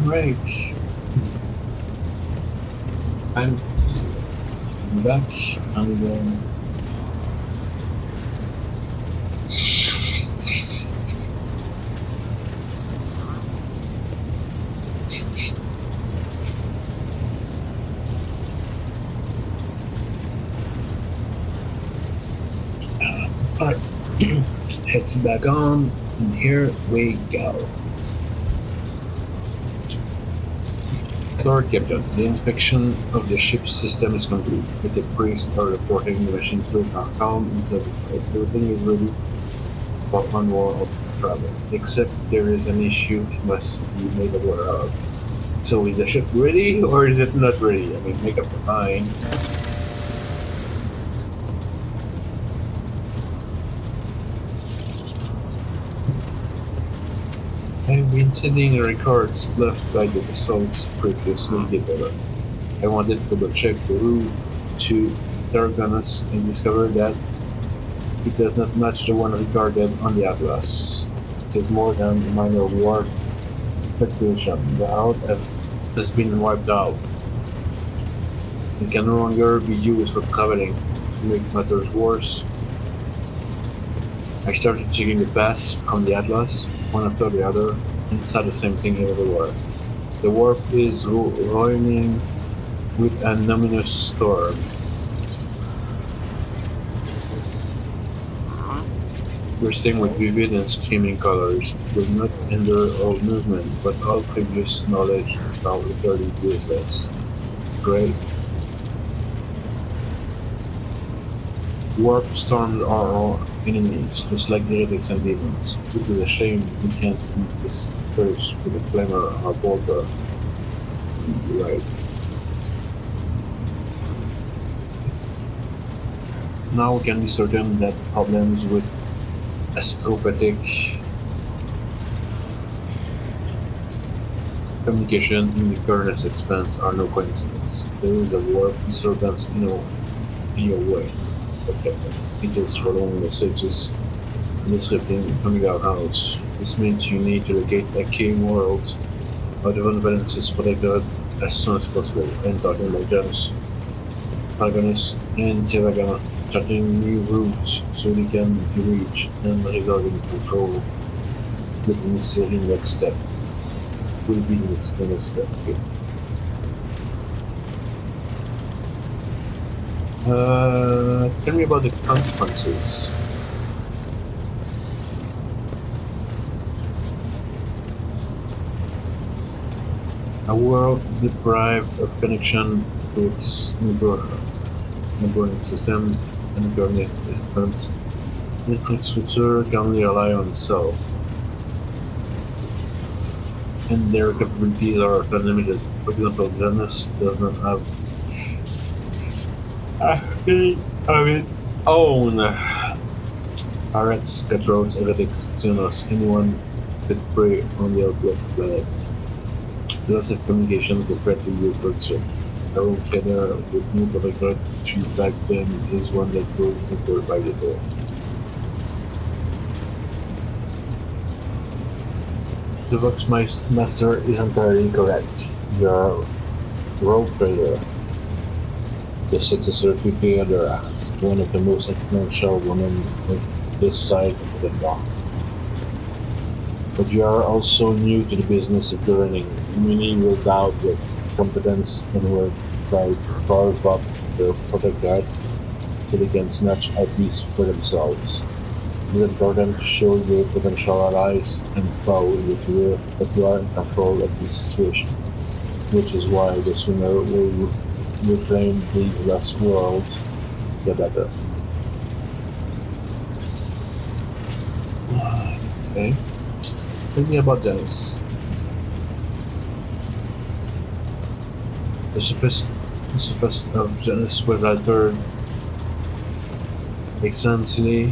Right. I'm back and alright. Heads back on, and here we go. Lord Captain, the inspection of the ship's system is complete. With the priests are reporting the machines are calm and satisfied. Everything is ready for onward travel, except there is an issue you must be made aware of. So is the ship ready or is it not ready? I mean, make up your mind. I've been sending records left by the vessels previously given. I wanted to double check the route to Targonus and discovered that it does not match the one recorded on the Atlas. It is more than a minor warp fluctuation. The route has been wiped out. It can no longer be used for traveling. To make matters worse, I started checking the paths from the Atlas, one after the other, and saw the same thing everywhere. The warp is ruining with an ominous storm. bursting with vivid and screaming colors, will not hinder our movement, but all previous knowledge is now utterly useless. Great. Warp storms are our enemies, just like heretics and demons. It is a shame we can't beat this curse with a clamor or bolter. Right. Now we can be certain that problems with astropathic communication in the Curnus expanse are no coincidence. There is a warp disturbance in your way. Okay. It is following messages disrupting coming out house. This means you need to locate a key world or the Valence is protected as soon as possible. And talking about Janus, Argonis, and Tevagama, charting new routes so they can be reached and regarding control. The necessary next step will be the next step. Okay. Tell me about the consequences. A world deprived of connection to its neighboring system and coordinate distance, its future can only rely on itself, and their capabilities are unlimited. For example, Janus does not have own Arets, Catrotes, Heretics, Xenos, anyone could prey on the outwest planet. The loss of communication is a threat to your production. A rogue trader with no protector to back them is one that goes before by the door. The Vox Master is entirely correct. You are a rogue trader. The successor to Theodora, one of the most influential women of this side of the law. But you are also new to the business of governing. Many will doubt your competence and will try to carve up their protectorate so they can snatch a piece for themselves. It is important to show your potential allies and foe with you that you are in control of this situation, which is why the sooner we reclaim these last worlds, the better. Okay. Thinking about this, the surface of Janus was altered extensively,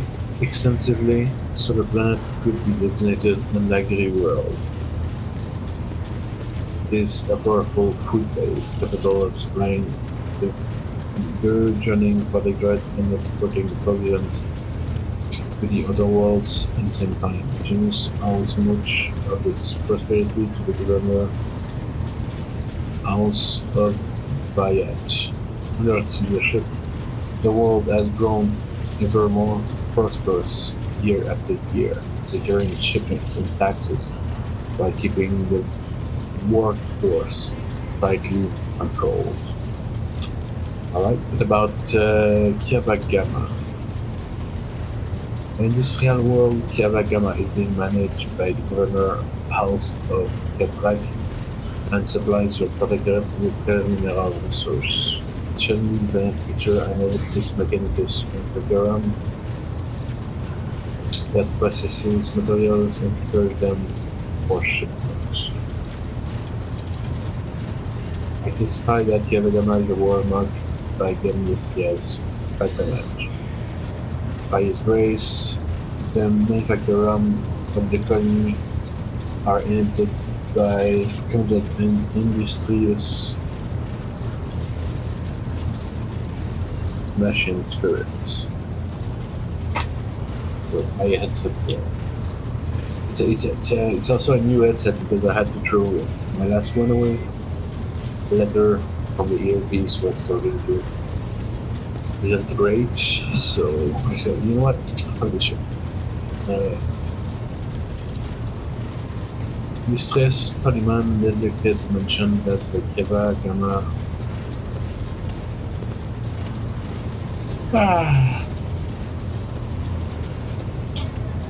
so the planet could be designated a Nagri world. It is a powerful food base, capital of supplying the burgeoning protectorate and exporting the provisions to the other worlds at the same time. Janus owes much of its prosperity to the governor House of Bayat. Under its leadership, the world has grown ever more prosperous year after year, securing shipments and taxes while keeping the workforce tightly controlled. Alright, what about Kiavagama? The industrial world Kiavagama is being managed by the Governor House of Keprak and supplies your protectorate with rare mineral resource. It shall manufacture an electricus mechanicus and that processes materials and prepares them for shipment. I testify that Kiavagama is a war marked by Genesia's patronage. By his grace, the manufacturum of the colony are inhabited by committed and industrious machine spirits. So I headset there. It's also a new headset because I had to throw my last one away. The letter from the earpiece was starting to isn't great, so I said, you know what, fuck this shit. Mistress Taliman Delicate mentioned that the Kiavagama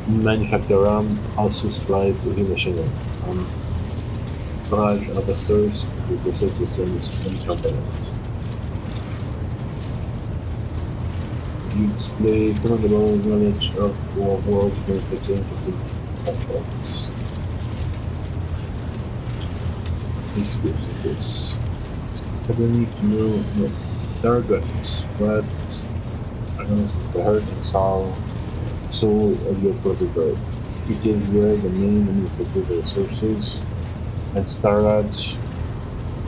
Manufacturum also supplies heavy machinery, barrage harvesters, missile systems, and components. You display commendable knowledge of war world's manufacturing platforms. These groups of this. I don't need to know no, targets, but against the hurt and soul of your prototype. It is where the main administrative resources and storage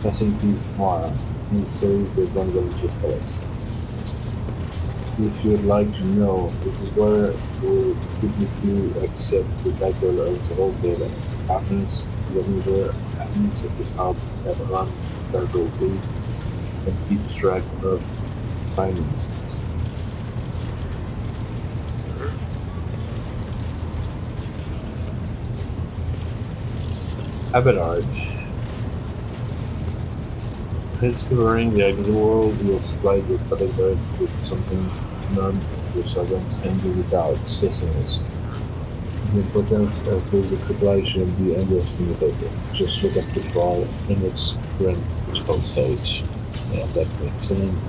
facilities are, and so the vulnerabilities palace. If you'd like to know, this is where you would need to accept the title of the whole data. Happens to the administrative hub that runs the cargo fleet and keeps track of finances. Abelard. Discovering the ideal world will supply the Abelard with something none of your servants can do without sustenance. The importance of basic supply shouldn't be underestimated. Just look at football in its current critical stage. Yeah, that makes sense.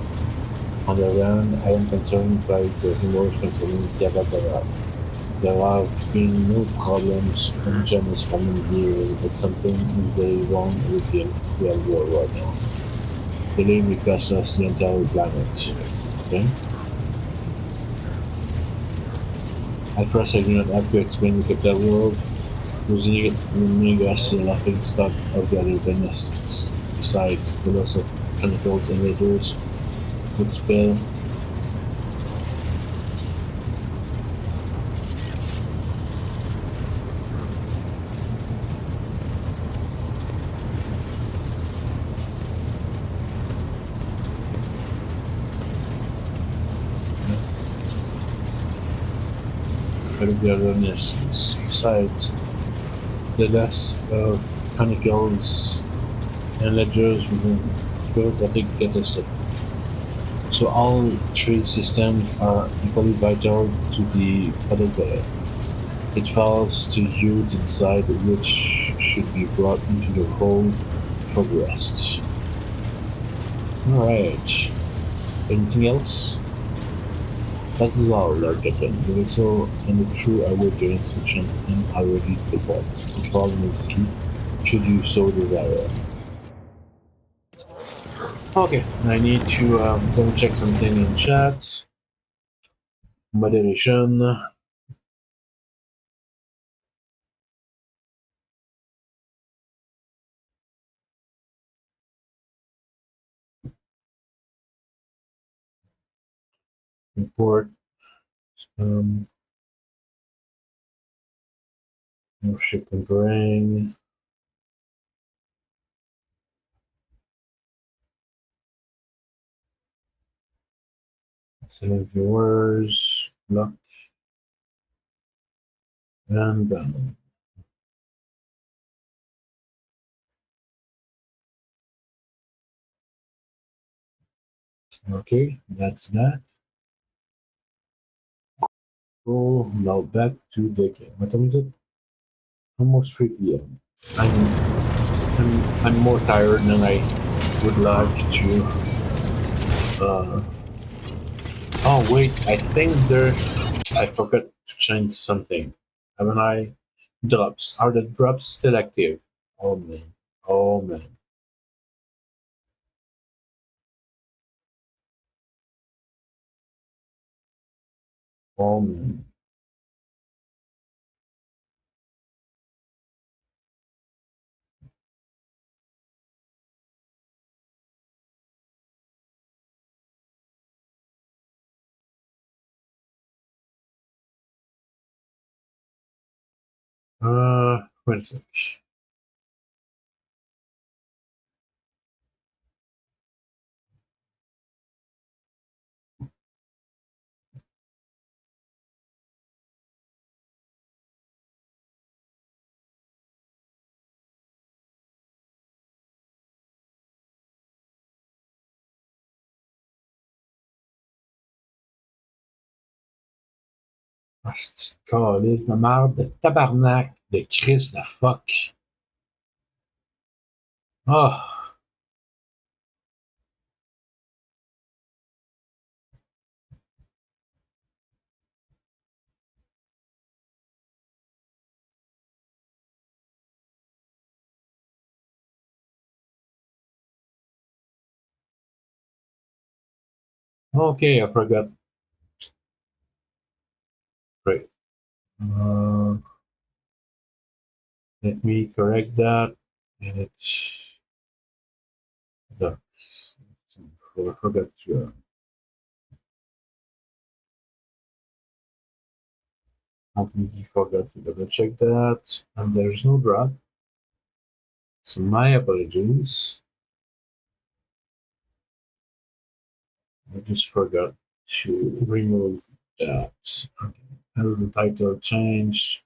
On the other hand, I am concerned by the rumors concerning Yabagara. There have been no problems in Janus family here, but something is very wrong with the real world right now. Today we cost us the entire planet. Okay? I trust I do not have to explain the capital world. Losing it will make us the laughing stock of the other dynasties. Besides, the loss of chemicals and leaders would spell out of the other dynasties. Besides, the loss of chemicals and ledgers will feel that a catastrophe. So all three systems are equally vital to the battlefield. It falls to you to decide which should be brought into the fold for the rest. Alright. Anything else? That is all, Lord Captain. The vessel and the crew await your instruction and are ready to depart. To follow me sleep, should you so desire. Okay, I need to double check something in chat. Moderation. Report. Um, ship and bring. 7 viewers. Luck and down. Okay, that's that. Oh, now back to the game. What time is it? Almost 3 p.m. I'm more tired than I would like to. Uh, oh wait, I think there. I forgot to change something. Haven't I? Drops. Are the drops still active? Oh man. Oh man. Oh man. Wait a sec. Ah, c'est calice de merde, de tabarnak, de Christ, de fuck. Ah, okay, I forgot. Great. Let me correct that. And it's the I forgot to completely forgot to double check that. And there's no drop. So my apologies. I just forgot to remove that. Okay. Has the title changed?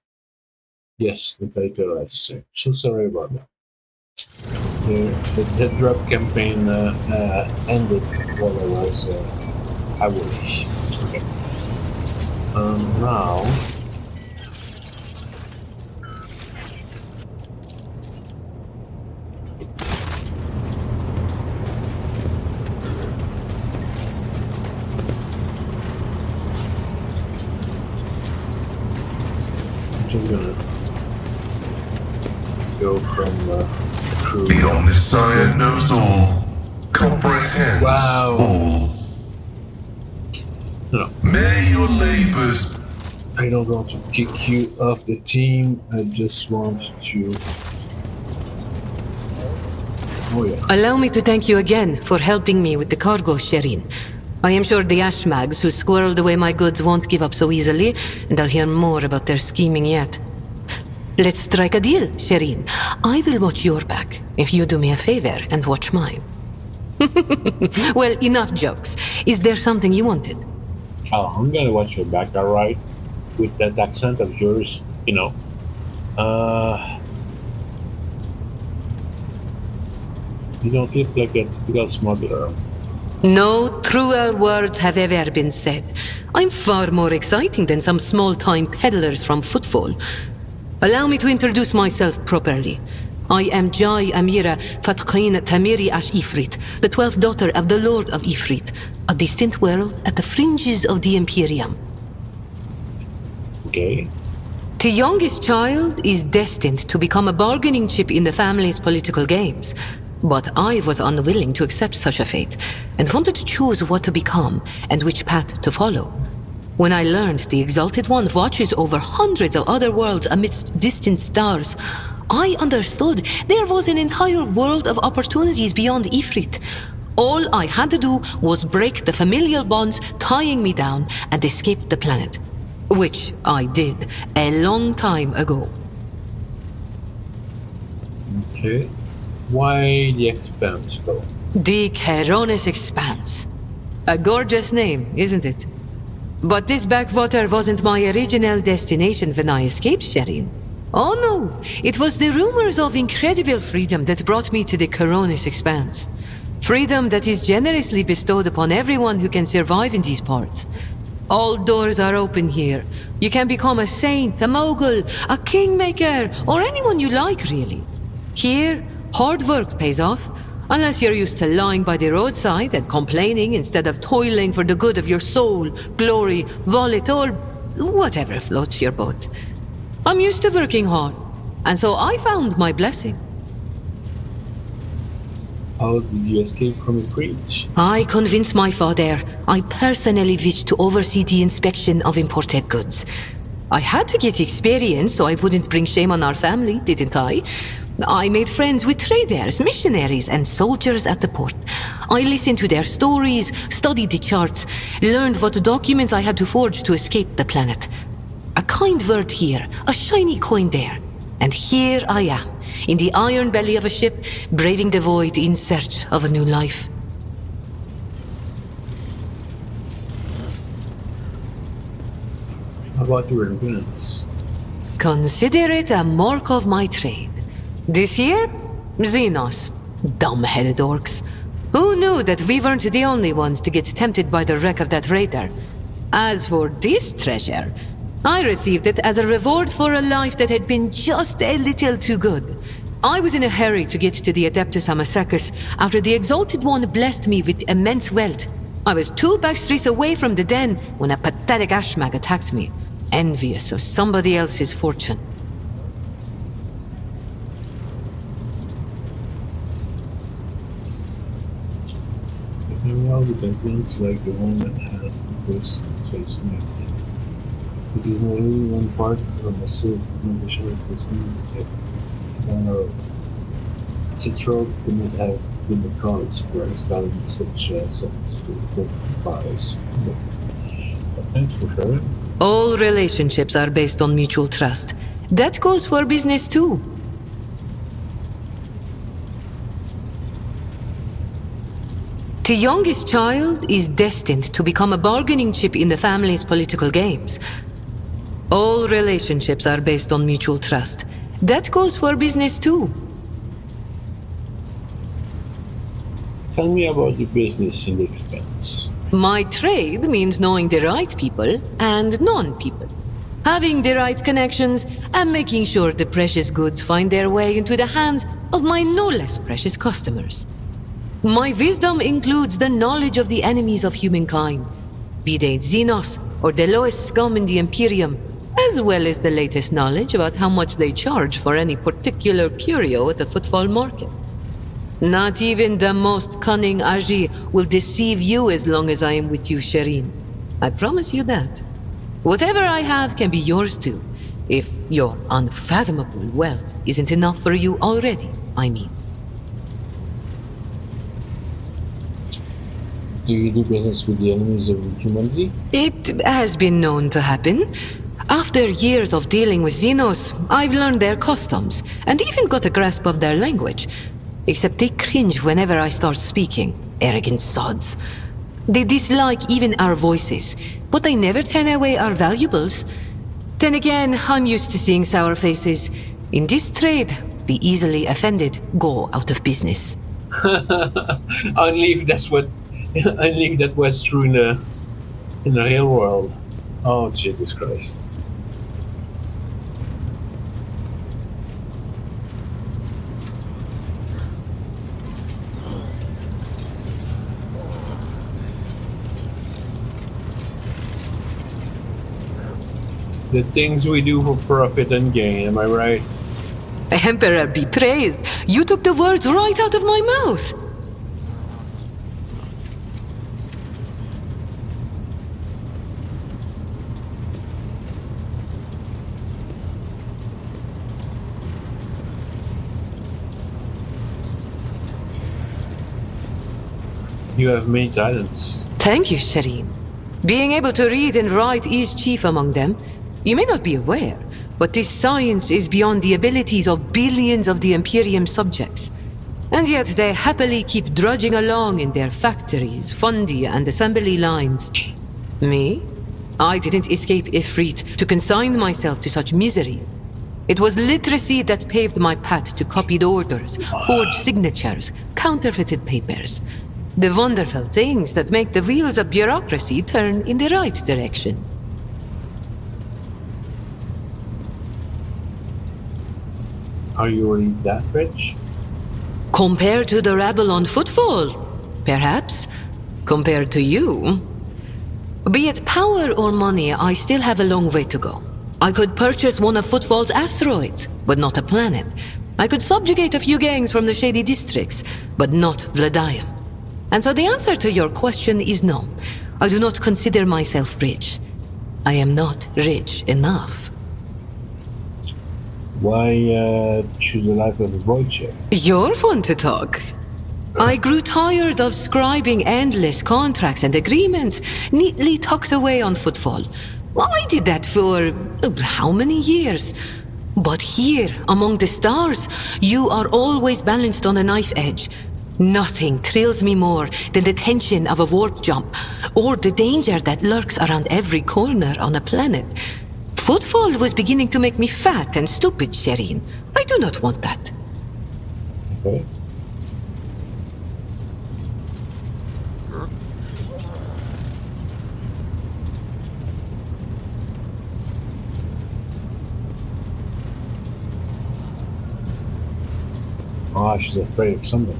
Yes, the title has changed. So sorry about that. The drop campaign ended while I was away. Okay. Now I'm just gonna go from the crew. The Omniscient knows all, comprehends Wow. all. No, May your labors I don't want to kick you off the team. I just want to. Oh yeah. Allow me to thank you again for helping me with the cargo, Shireen. I am sure the Ashmags who squirreled away my goods won't give up so easily, and I'll hear more about their scheming yet. Let's strike a deal, Shireen. I will watch your back if you do me a favor and watch mine. Well, enough jokes. Is there something you wanted? Oh, I'm gonna watch your back, alright? With that accent of yours, you know. You don't look like a typical smuggler. No truer words have ever been said. I'm far more exciting than some small-time peddlers from Footfall. Allow me to introduce myself properly. I am Jai Amira Fatqin Tamiri Ash Ifrit, the 12th daughter of the Lord of Ifrit, a distant world at the fringes of the Imperium. Okay. The youngest child is destined to become a bargaining chip in the family's political games. But I was unwilling to accept such a fate, and wanted to choose what to become and which path to follow. When I learned the Exalted One watches over hundreds of other worlds amidst distant stars, I understood there was an entire world of opportunities beyond Ifrit. All I had to do was break the familial bonds tying me down and escape the planet. Which I did a long time ago. Okay. Why the Expanse, though? The Keronis Expanse. A gorgeous name, isn't it? But this backwater wasn't my original destination when I escaped, Shireen. Oh no, it was the rumors of incredible freedom that brought me to the Keronis Expanse. Freedom that is generously bestowed upon everyone who can survive in these parts. All doors are open here. You can become a saint, a mogul, a kingmaker, or anyone you like, really. Here, hard work pays off, unless you're used to lying by the roadside and complaining instead of toiling for the good of your soul, glory, wallet, or whatever floats your boat. I'm used to working hard, and so I found my blessing. How did you escape from a breach? I convinced my father I personally wished to oversee the inspection of imported goods. I had to get experience so I wouldn't bring shame on our family, didn't I? I made friends with traders, missionaries, and soldiers at the port. I listened to their stories, studied the charts, learned what documents I had to forge to escape the planet. A kind word here, a shiny coin there. And here I am, in the iron belly of a ship, braving the void in search of a new life. How about your endurance? Consider it a mark of my trade. This year, Xenos. Dumb-headed orcs. Who knew that we weren't the only ones to get tempted by the wreck of that raider? As for this treasure, I received it as a reward for a life that had been just a little too good. I was in a hurry to get to the Adeptus Amasacus after the Exalted One blessed me with immense wealth. I was 2 backstreets away from the den when a pathetic ashmag attacked me, envious of somebody else's fortune. Well, the looks like the one that has the best chase map. It is only one part of a massive implementation of this new Citro could not have been the cause for installing such assets with device. But thanks for sharing. All relationships are based on mutual trust. That goes for business too. The youngest child is destined to become a bargaining chip in the family's political games. All relationships are based on mutual trust. That goes for business too. Tell me about the business in the expense. My trade means knowing the right people and non-people. Having the right connections and making sure the precious goods find their way into the hands of my no less precious customers. My wisdom includes the knowledge of the enemies of humankind, be they Xenos or the lowest scum in the Imperium, as well as the latest knowledge about how much they charge for any particular curio at the footfall market. Not even the most cunning Aji will deceive you as long as I am with you, Shireen. I promise you that. Whatever I have can be yours too, if your unfathomable wealth isn't enough for you already, I mean. Do you do business with the enemies of humanity? It has been known to happen. After years of dealing with Xenos, I've learned their customs and even got a grasp of their language. Except they cringe whenever I start speaking. Arrogant sods. They dislike even our voices, but they never turn away our valuables. Then again, I'm used to seeing sour faces. In this trade, the easily offended go out of business. Only if that's what only if that was true in the real world. Oh Jesus Christ. The things we do for profit and gain, am I right? Emperor be praised! You took the words right out of my mouth! You have many talents. Thank you, Shireen. Being able to read and write is chief among them. You may not be aware, but this science is beyond the abilities of billions of the Imperium subjects. And yet they happily keep drudging along in their factories, fundi, and assembly lines. Me? I didn't escape Ifrit to consign myself to such misery. It was literacy that paved my path to copied orders, forged signatures, counterfeited papers. The wonderful things that make the wheels of bureaucracy turn in the right direction. Are you really that rich? Compared to the rabble on footfall, perhaps. Compared to you. Be it power or money, I still have a long way to go. I could purchase one of Footfall's asteroids, but not a planet. I could subjugate a few gangs from the shady districts, but not Vladium. And so the answer to your question is no. I do not consider myself rich. I am not rich enough. Why choose the life of a voyager? You're fun to talk. I grew tired of scribing endless contracts and agreements neatly tucked away on Footfall. Well, I did that for how many years? But here, among the stars, you are always balanced on a knife edge. Nothing thrills me more than the tension of a warp jump, or the danger that lurks around every corner on a planet. Footfall was beginning to make me fat and stupid, Shireen. I do not want that. Okay. Oh, she's afraid of something.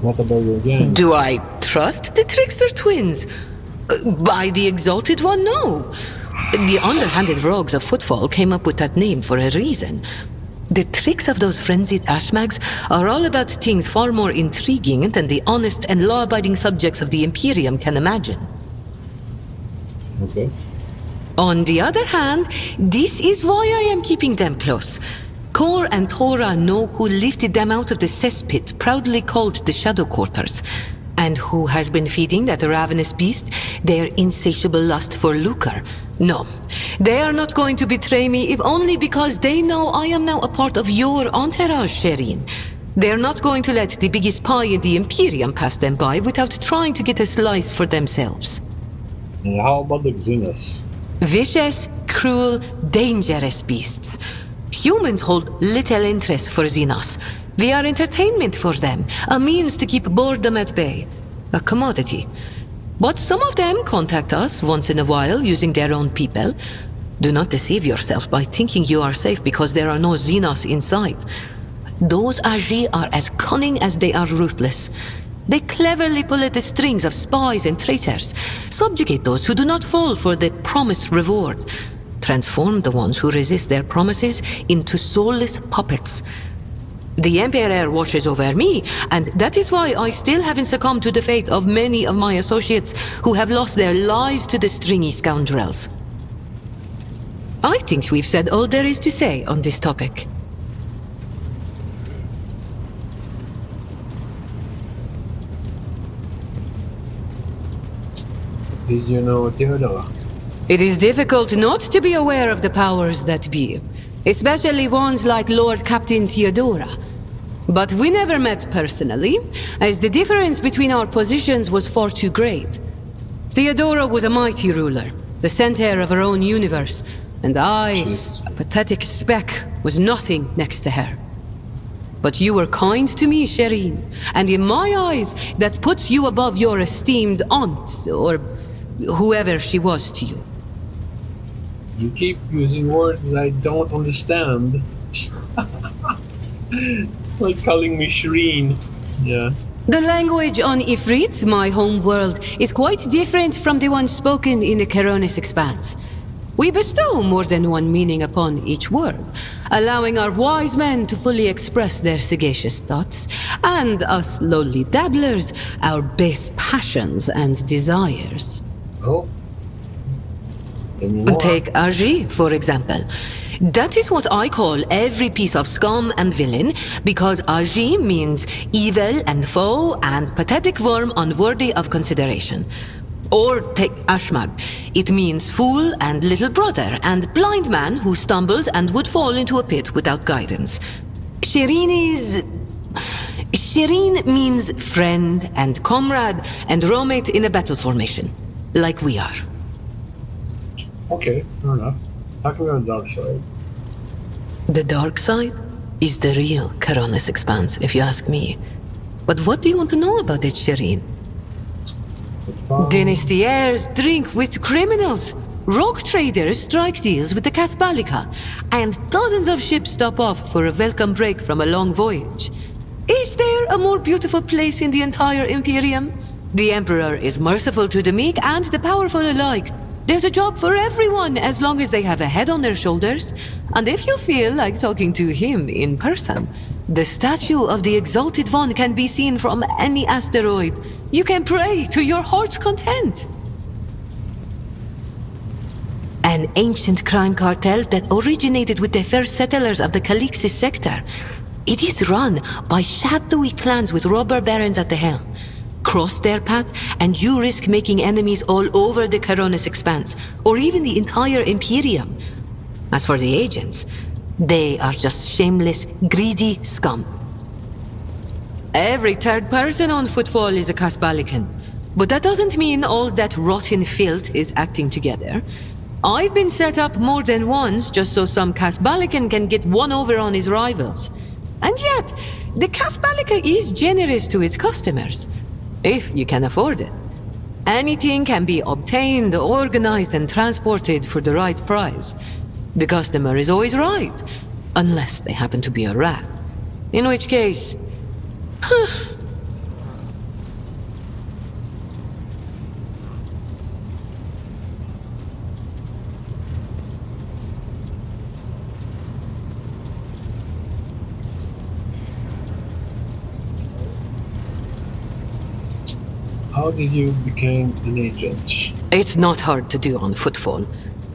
What about your gang? Do I trust the trickster twins? By the Exalted One, no. The underhanded rogues of Footfall came up with that name for a reason. The tricks of those frenzied ashmags are all about things far more intriguing than the honest and law-abiding subjects of the Imperium can imagine. Okay. On the other hand, this is why I am keeping them close. Kor and Tora know who lifted them out of the cesspit proudly called the Shadow Quarters, and who has been feeding that ravenous beast their insatiable lust for lucre. No, they are not going to betray me if only because they know I am now a part of your entourage, Shireen. They're not going to let the biggest pie in the Imperium pass them by without trying to get a slice for themselves. And how about the Xenos? Vicious, cruel, dangerous beasts. Humans hold little interest for Xenos. We are entertainment for them, a means to keep boredom at bay. A commodity. But some of them contact us once in a while using their own people. Do not deceive yourself by thinking you are safe because there are no Xenos inside. Those Agi are as cunning as they are ruthless. They cleverly pull at the strings of spies and traitors, subjugate those who do not fall for the promised reward, transform the ones who resist their promises into soulless puppets. The Emperor watches over me, and that is why I still haven't succumbed to the fate of many of my associates who have lost their lives to the stringy scoundrels. I think we've said all there is to say on this topic. Did you know Theodora? It is difficult not to be aware of the powers that be, especially ones like Lord Captain Theodora. But we never met personally, as the difference between our positions was far too great. Theodora was a mighty ruler, the center of her own universe, and I, a pathetic speck, was nothing next to her. But you were kind to me, Shireen, and in my eyes, that puts you above your esteemed aunt, or whoever she was to you. You keep using words I don't understand. Like calling me Shireen. Yeah. The language on Ifrit, my home world, is quite different from the one spoken in the Coronis Expanse. We bestow more than one meaning upon each word, allowing our wise men to fully express their sagacious thoughts, and us lowly dabblers, our base passions and desires. Oh. Take Agi, for example. That is what I call every piece of scum and villain, because Agi means evil and foe and pathetic worm unworthy of consideration. Or take Ashmag. It means fool and little brother and blind man who stumbled and would fall into a pit without guidance. Shireen means friend and comrade and roommate in a battle formation, like we are. Okay, fair enough. Talking about the dark side. The dark side is the real Coronis Expanse, if you ask me. But what do you want to know about it, Shireen? Dynastiers drink with criminals. Rogue traders strike deals with the Casbalica. And dozens of ships stop off for a welcome break from a long voyage. Is there a more beautiful place in the entire Imperium? The Emperor is merciful to the meek and the powerful alike. There's a job for everyone as long as they have a head on their shoulders. And if you feel like talking to him in person, the statue of the Exalted One can be seen from any asteroid. You can pray to your heart's content. An ancient crime cartel that originated with the first settlers of the Calixis sector. It is run by shadowy clans with robber barons at the helm. Cross their path, and you risk making enemies all over the Coronis Expanse, or even the entire Imperium. As for the agents, they are just shameless, greedy scum. Every third person on Footfall is a Casbalican, but that doesn't mean all that rotten filth is acting together. I've been set up more than once just so some Casbalican can get one over on his rivals. And yet, the Casbalica is generous to its customers. If you can afford it. Anything can be obtained, organized, and transported for the right price. The customer is always right, unless they happen to be a rat. In which case... How did you become an agent? It's not hard to do on footfall.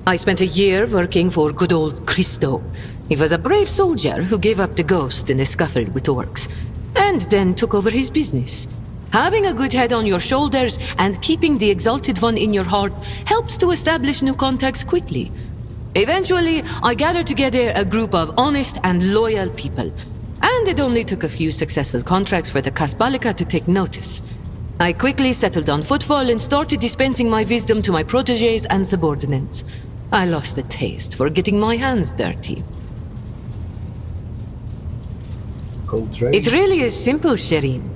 I spent a year working for good old Christo. He was a brave soldier who gave up the ghost in a scuffle with orcs, and then took over his business. Having a good head on your shoulders and keeping the Exalted One in your heart helps to establish new contacts quickly. Eventually, I gathered together a group of honest and loyal people, and it only took a few successful contracts for the Kasbalika to take notice. I quickly settled on footfall and started dispensing my wisdom to my protégés and subordinates. I lost the taste for getting my hands dirty. Cold trade? It really is simple, Shireen.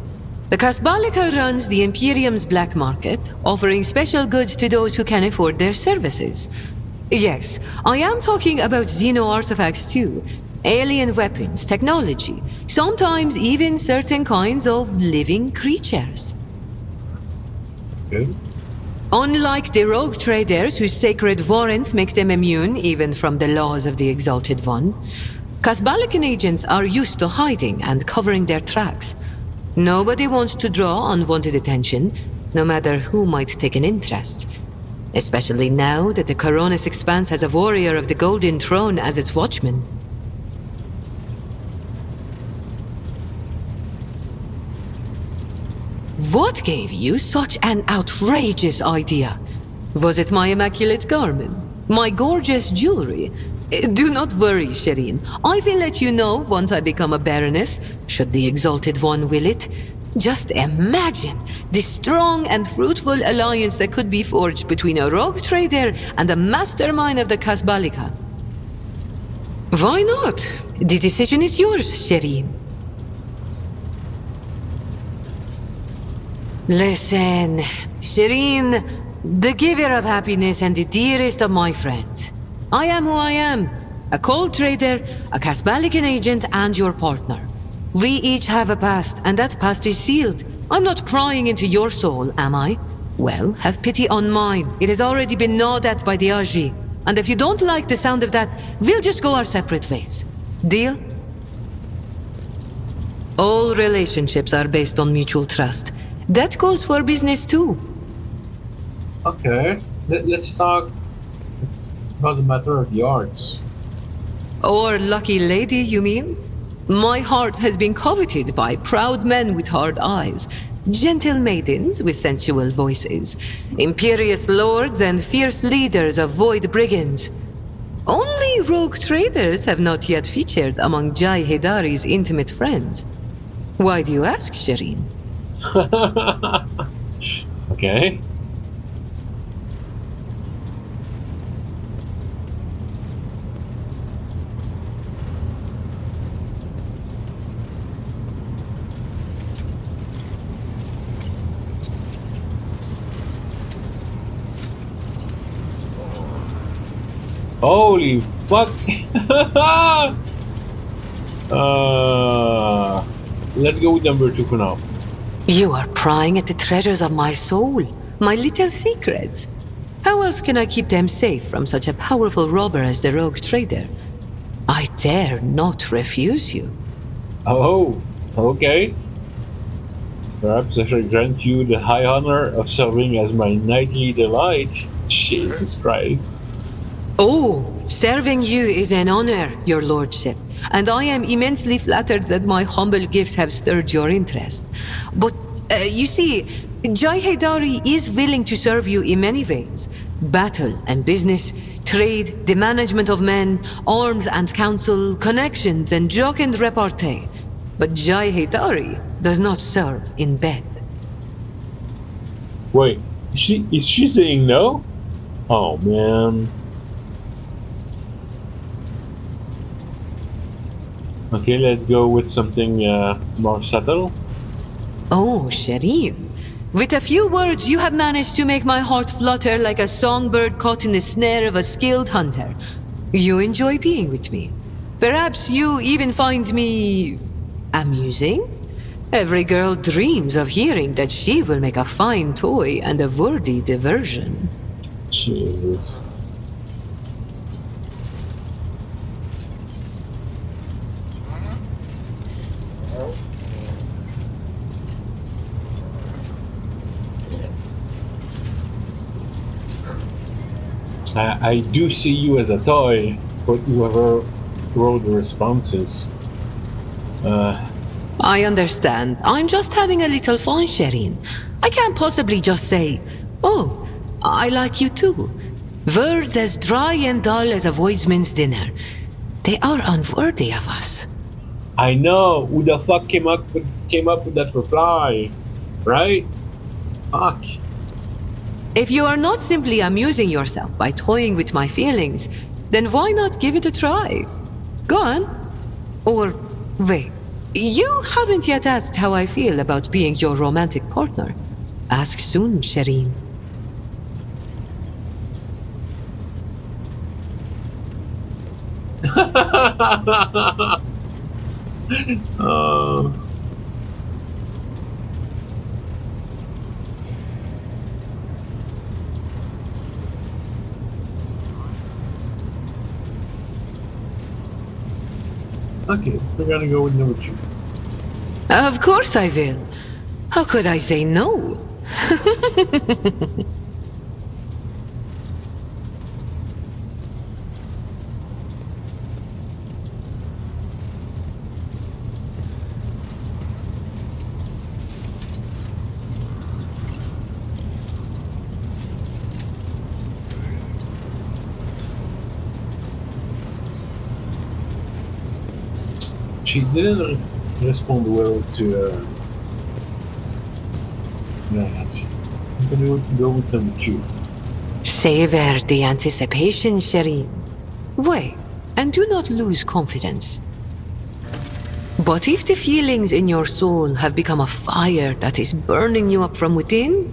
The Kasbalika runs the Imperium's black market, offering special goods to those who can afford their services. Yes, I am talking about Xeno artifacts too. Alien weapons, technology, sometimes even certain kinds of living creatures. Good. Unlike the rogue traders whose sacred warrants make them immune even from the laws of the Exalted One, Kasbalikan agents are used to hiding and covering their tracks. Nobody wants to draw unwanted attention, no matter who might take an interest. Especially now that the Coronis Expanse has a warrior of the Golden Throne as its watchman. What gave you such an outrageous idea? Was it my immaculate garment? My gorgeous jewelry? Do not worry, Shireen. I will let you know once I become a baroness, should the Exalted One will it. Just imagine the strong and fruitful alliance that could be forged between a rogue trader and a mastermind of the Kasbalika. Why not? The decision is yours, Shireen. Listen, Shireen, the giver of happiness and the dearest of my friends. I am who I am, a cold trader, a Kasbalikan agent, and your partner. We each have a past, and that past is sealed. I'm not prying into your soul, am I? Well, have pity on mine. It has already been gnawed at by the Aji. And if you don't like the sound of that, we'll just go our separate ways. Deal? All relationships are based on mutual trust. That goes for business too. Okay, let's talk about the matter of the arts. Or lucky lady, you mean? My heart has been coveted by proud men with hard eyes, gentle maidens with sensual voices, imperious lords and fierce leaders of void brigands. Only rogue traders have not yet featured among Jai Hidari's intimate friends. Why do you ask, Shireen? Okay. Holy fuck! Let's go with number 2 for now. You are prying at the treasures of my soul, my little secrets. How else can I keep them safe from such a powerful robber as the rogue trader? I dare not refuse you. Oh, okay. Perhaps I shall grant you the high honor of serving as my nightly delight. Jesus Christ. Oh, serving you is an honor, your lordship, and I am immensely flattered that my humble gifts have stirred your interest. But, you see, Jai Haidari is willing to serve you in many ways. Battle and business, trade, the management of men, arms and counsel, connections and joke and repartee. But Jai Haidari does not serve in bed. Wait, is she saying no? Oh man. Okay, let's go with something more subtle. Oh, Shireen. With a few words, you have managed to make my heart flutter like a songbird caught in the snare of a skilled hunter. You enjoy being with me. Perhaps you even find me amusing? Every girl dreams of hearing that she will make a fine toy and a worthy diversion. Jeez. I do see you as a toy, but whoever wrote the responses. I understand. I'm just having a little fun, Shireen. I can't possibly just say, oh, I like you too. Words as dry and dull as a Voidsman's dinner. They are unworthy of us. I know who the fuck came up with that reply, right? Fuck. If you are not simply amusing yourself by toying with my feelings, then why not give it a try? Go on. Or wait, you haven't yet asked how I feel about being your romantic partner. Ask soon, Shireen. uh, okay, we're gonna go with number 2. Of course I will. How could I say no? She didn't respond well to that. I'm gonna go with number 2. Savor the anticipation, Shireen. Wait, and do not lose confidence. But if the feelings in your soul have become a fire that is burning you up from within,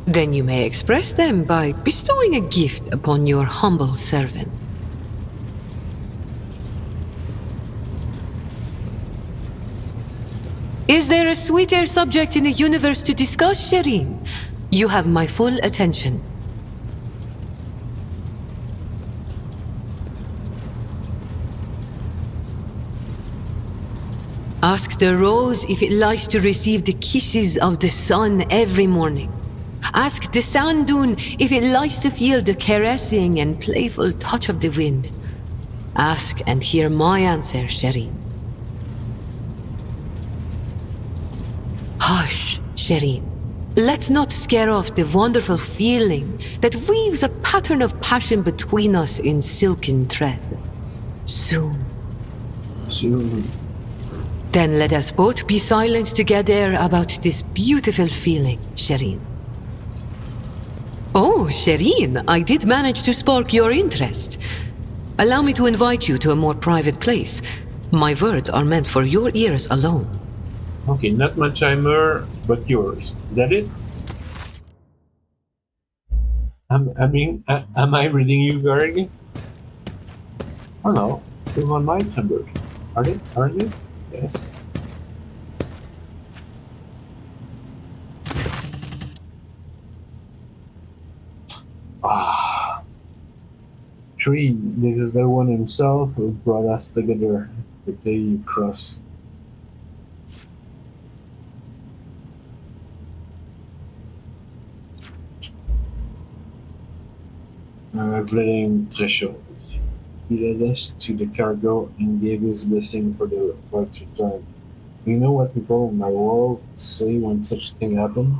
then you may express them by bestowing a gift upon your humble servant. Is there a sweeter subject in the universe to discuss, Shireen? You have my full attention. Ask the rose if it likes to receive the kisses of the sun every morning. Ask the sand dune if it likes to feel the caressing and playful touch of the wind. Ask and hear my answer, Shireen. Hush, Shireen. Let's not scare off the wonderful feeling that weaves a pattern of passion between us in silken thread. Soon. Then let us both be silent together about this beautiful feeling, Shireen. Oh, Shireen, I did manage to spark your interest. Allow me to invite you to a more private place. My words are meant for your ears alone. Okay, not my timer, but yours. Is that it? Am I reading you correctly? Oh no, they're on my timer. Are they? Aren't they? Yes. Ah. 3. This is the one himself who brought us together. The day you cross. Bleeding threshold. He led us to the cargo and gave his blessing for the return. You know what people in my world say when such a thing happens?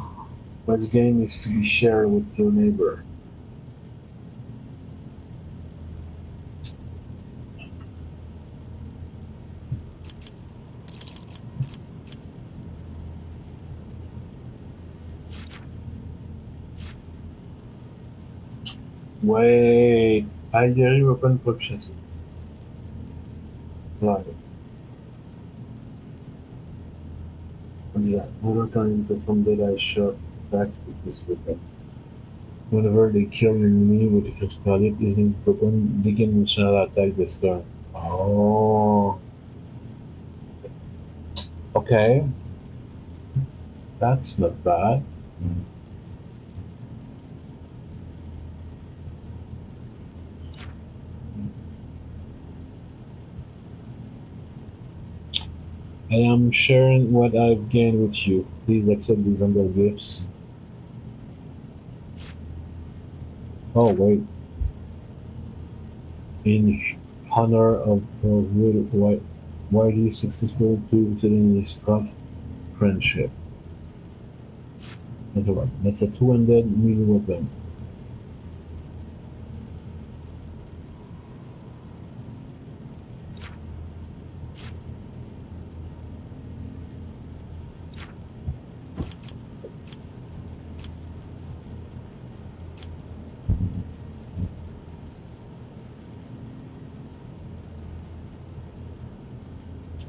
What's gained is to be shared with your neighbor. Wait, I open options. Right. What is that? Another time to perform data shot back to this weekend. Whenever they kill an enemy with a critical hit using weapon, they can additional attack this turn. Oh, okay. That's not bad. I am sharing what I've gained with you. Please accept these humble gifts. Oh, wait. In honor of widely successful to suddenly struck friendship. That's a one. That's a two-handed melee weapon.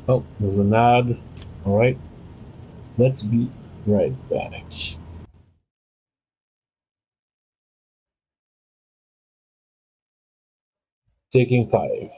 Oh, there's an ad. Alright, let's be right back. Taking 5.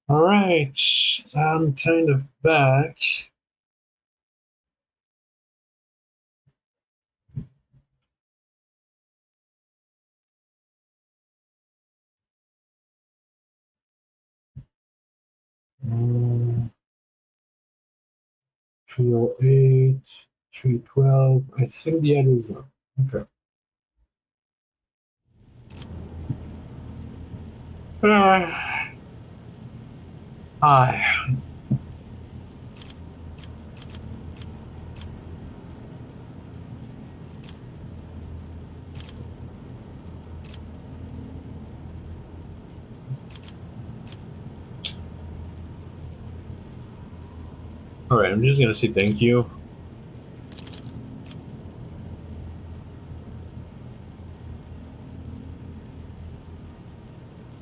Alright, I'm kind of back. Mm, 308, 312. I think the others are. Okay. Hi. Alright, I'm just gonna say thank you.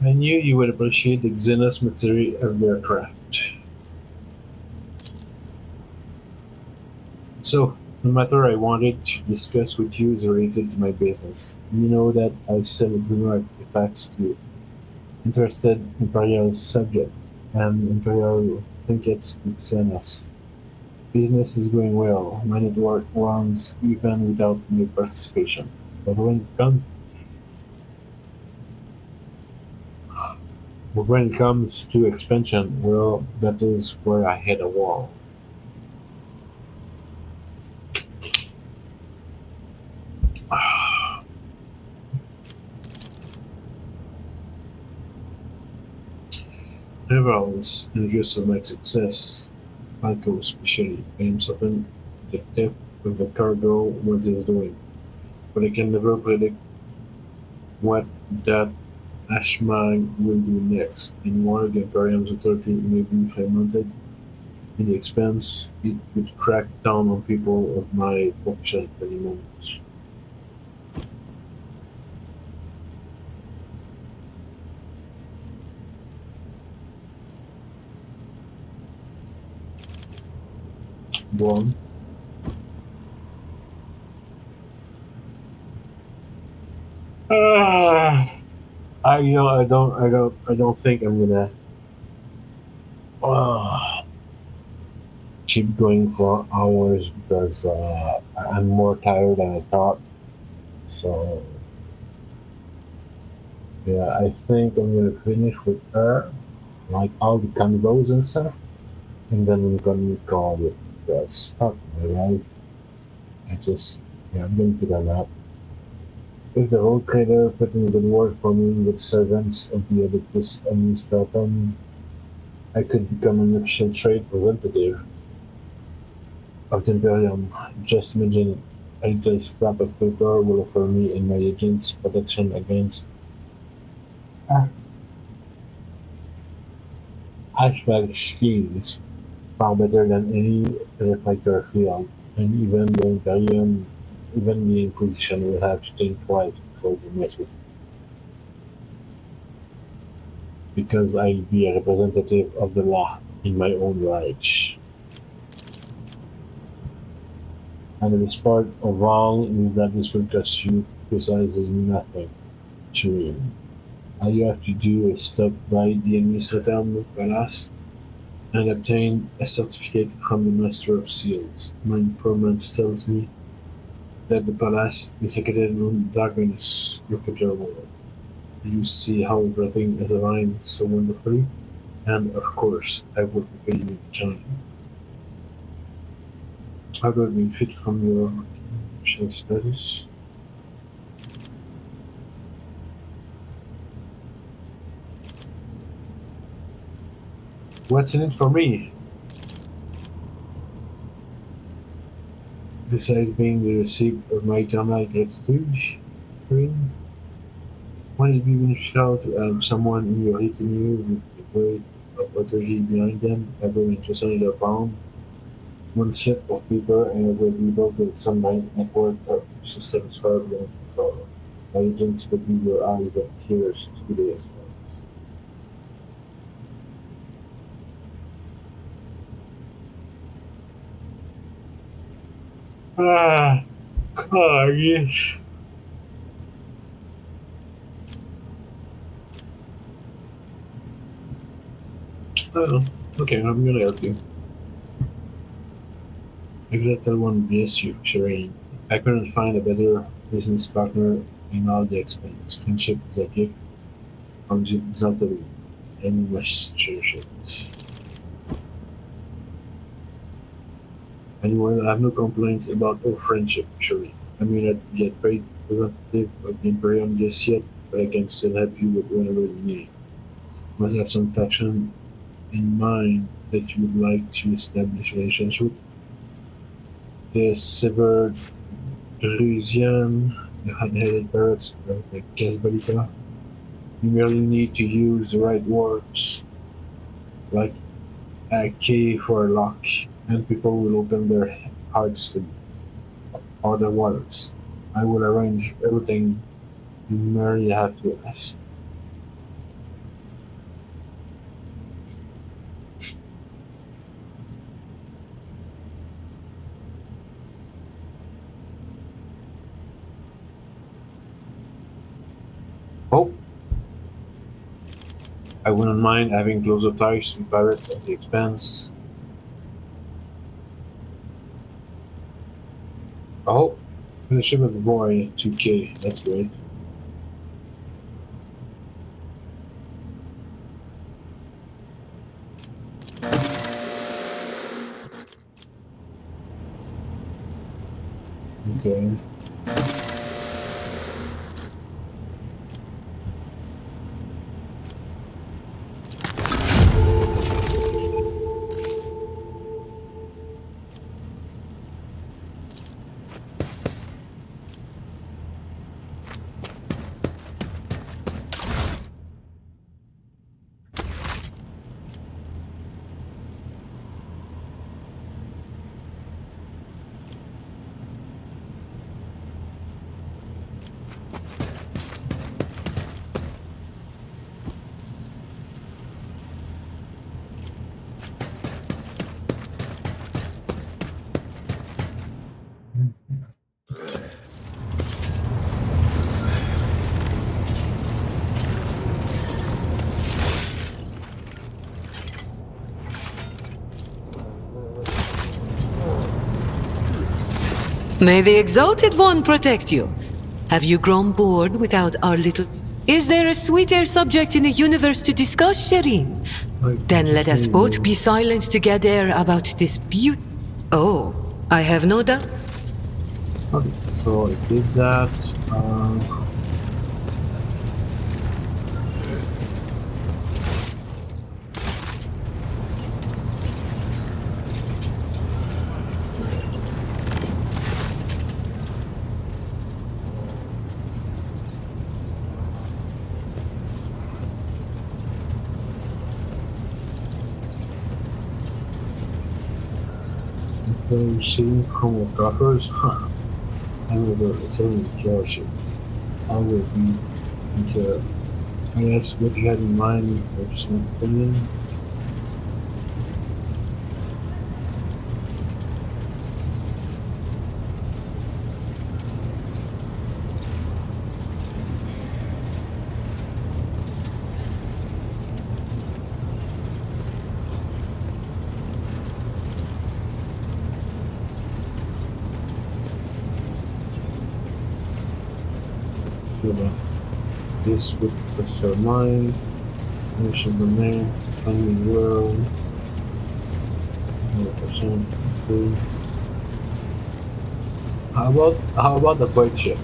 I knew you would appreciate the Xenos material of their craft. So, the matter I wanted to discuss with you is related to my business. You know that I sell Xeno artifacts to interested Imperial subject and Imperial trinkets to Xenos. Business is going well. My network runs even without my participation. But when it comes to expansion, well, that is where I hit a wall. Never always envious of my success, Falco especially. I am certain the depth of the cargo what is doing, but I can never predict what that Ashmag will do next. And one of the Imperium's authority may be fragmented in the expense it would crack down on people of my profession at any moment. Go on. Ah, I don't think I'm gonna uh, keep going for hours because I'm more tired than I thought. So yeah, I think I'm gonna finish with her, like all the convos and stuff, and then I'm gonna call it because fuck my life. I just yeah, I'm going to get up. If the old trader put in good work for me with servants of the Addictus Administratum, I could become an official trade representative of the Imperium. Just imagine a little scrap of paper will offer me and my agents protection against hashbag shields far better than any reflector field, and even the Inquisition will have to think twice before they mess with me, because I'll be a representative of the law in my own right. And the best part of all is that this will cost you precisely nothing to me. All you have to do is stop by the Administratum Palace and obtain a certificate from the Master of Seals. My informant tells me that the palace is located in darkness. Look at your world. You see how everything is aligned so wonderfully, and of course, I will pay you in time. How do I benefit from your official status? What's in it for me? Besides being the receipt of my eternal gratitude, Green, wouldn't it be beneficial to have someone in your retinue with the weight of authority behind them, ever interested in their pound? One slip of paper and it will be built with some network of systems far beyond control. Agents could be your eyes and ears to the expense. Ah, yes. Oh, okay, I'm gonna help you. Exactly one bless you, Shireen. I couldn't find a better business partner in all the expense. Friendship is a gift from Zaltari, and we must cherish it. Anyway, I have no complaints about our friendship, actually. I may not get paid representative of the Imperium just yet, but I can still help you with whatever you need. You must have some faction in mind that you would like to establish relations with. The Severed Drusian, the hot-headed parrots, like Casbalita. You merely need to use the right words, like a key for a lock, and people will open their hearts to other wallets. I will arrange everything. You merely have to ask. Oh, I wouldn't mind having closer ties with pirates at the expense. Oh, finish with the boy 2K. That's great. Okay. May the Exalted One protect you. Have you grown bored without our little... Is there a sweeter subject in the universe to discuss, Shireen? Then let us both be silent together about this beauty. Oh, I have no doubt. Okay, so I did that. Seeing from coffers, huh? I will go to selling scholarship. I will be into I asked what you had in mind for some opinion. This would prefer mine. Nation domain. Friendly world. 100% free. How about the bird ship?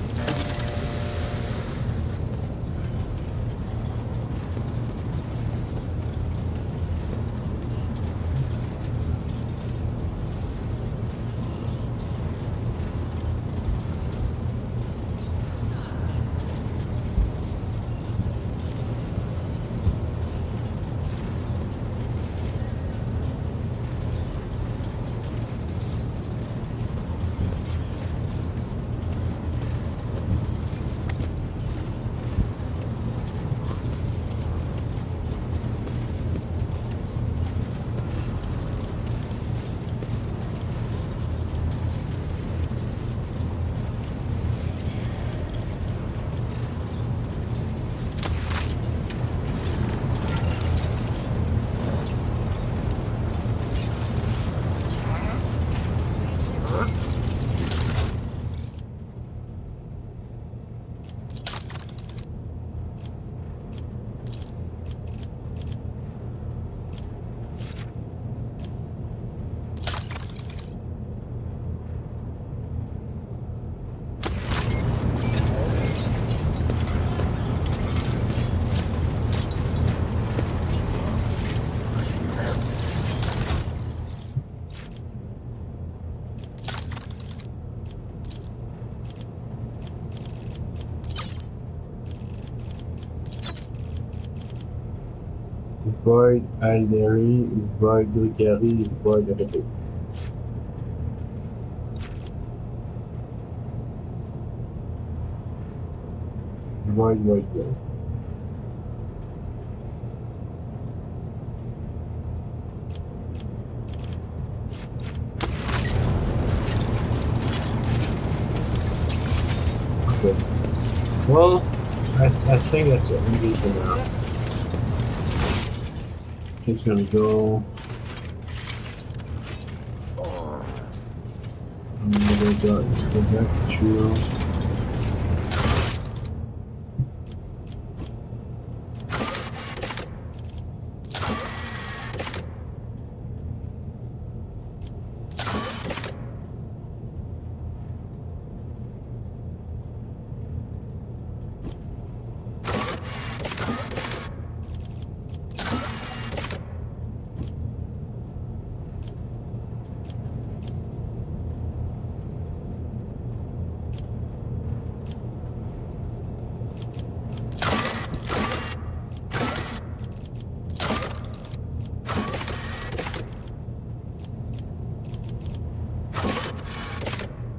Avoid Alderi, avoid Dulcari, avoid everything. Avoid. Okay. Well, I think that's it. Maybe for now. Just gonna go. I'm gonna go back to.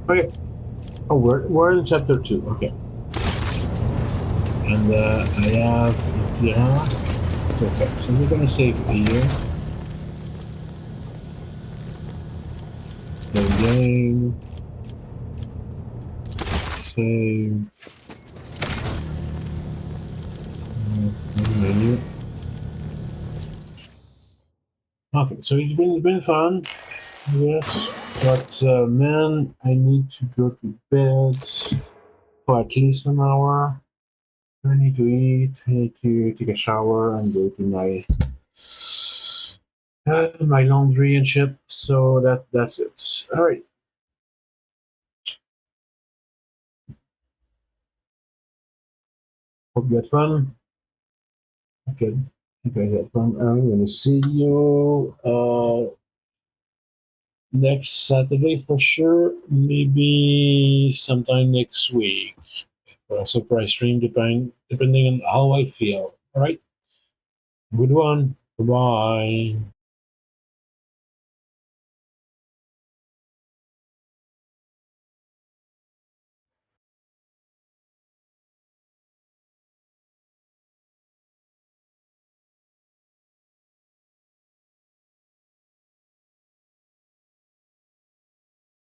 Okay. Oh, we're in chapter 2. Okay. And I have Itira. Perfect. So we're gonna save here. The game. Save. Menu. Okay, so it's been fun, yes. But man, I need to go to bed for at least an hour. I need to eat. I need to take a shower and go to my laundry and shit. So that's it. All right. Hope you had fun. Okay. Hope you had fun. I'm gonna see you next Saturday for sure. Maybe sometime next week for a surprise stream, depending on how I feel. All right. Good one. Goodbye.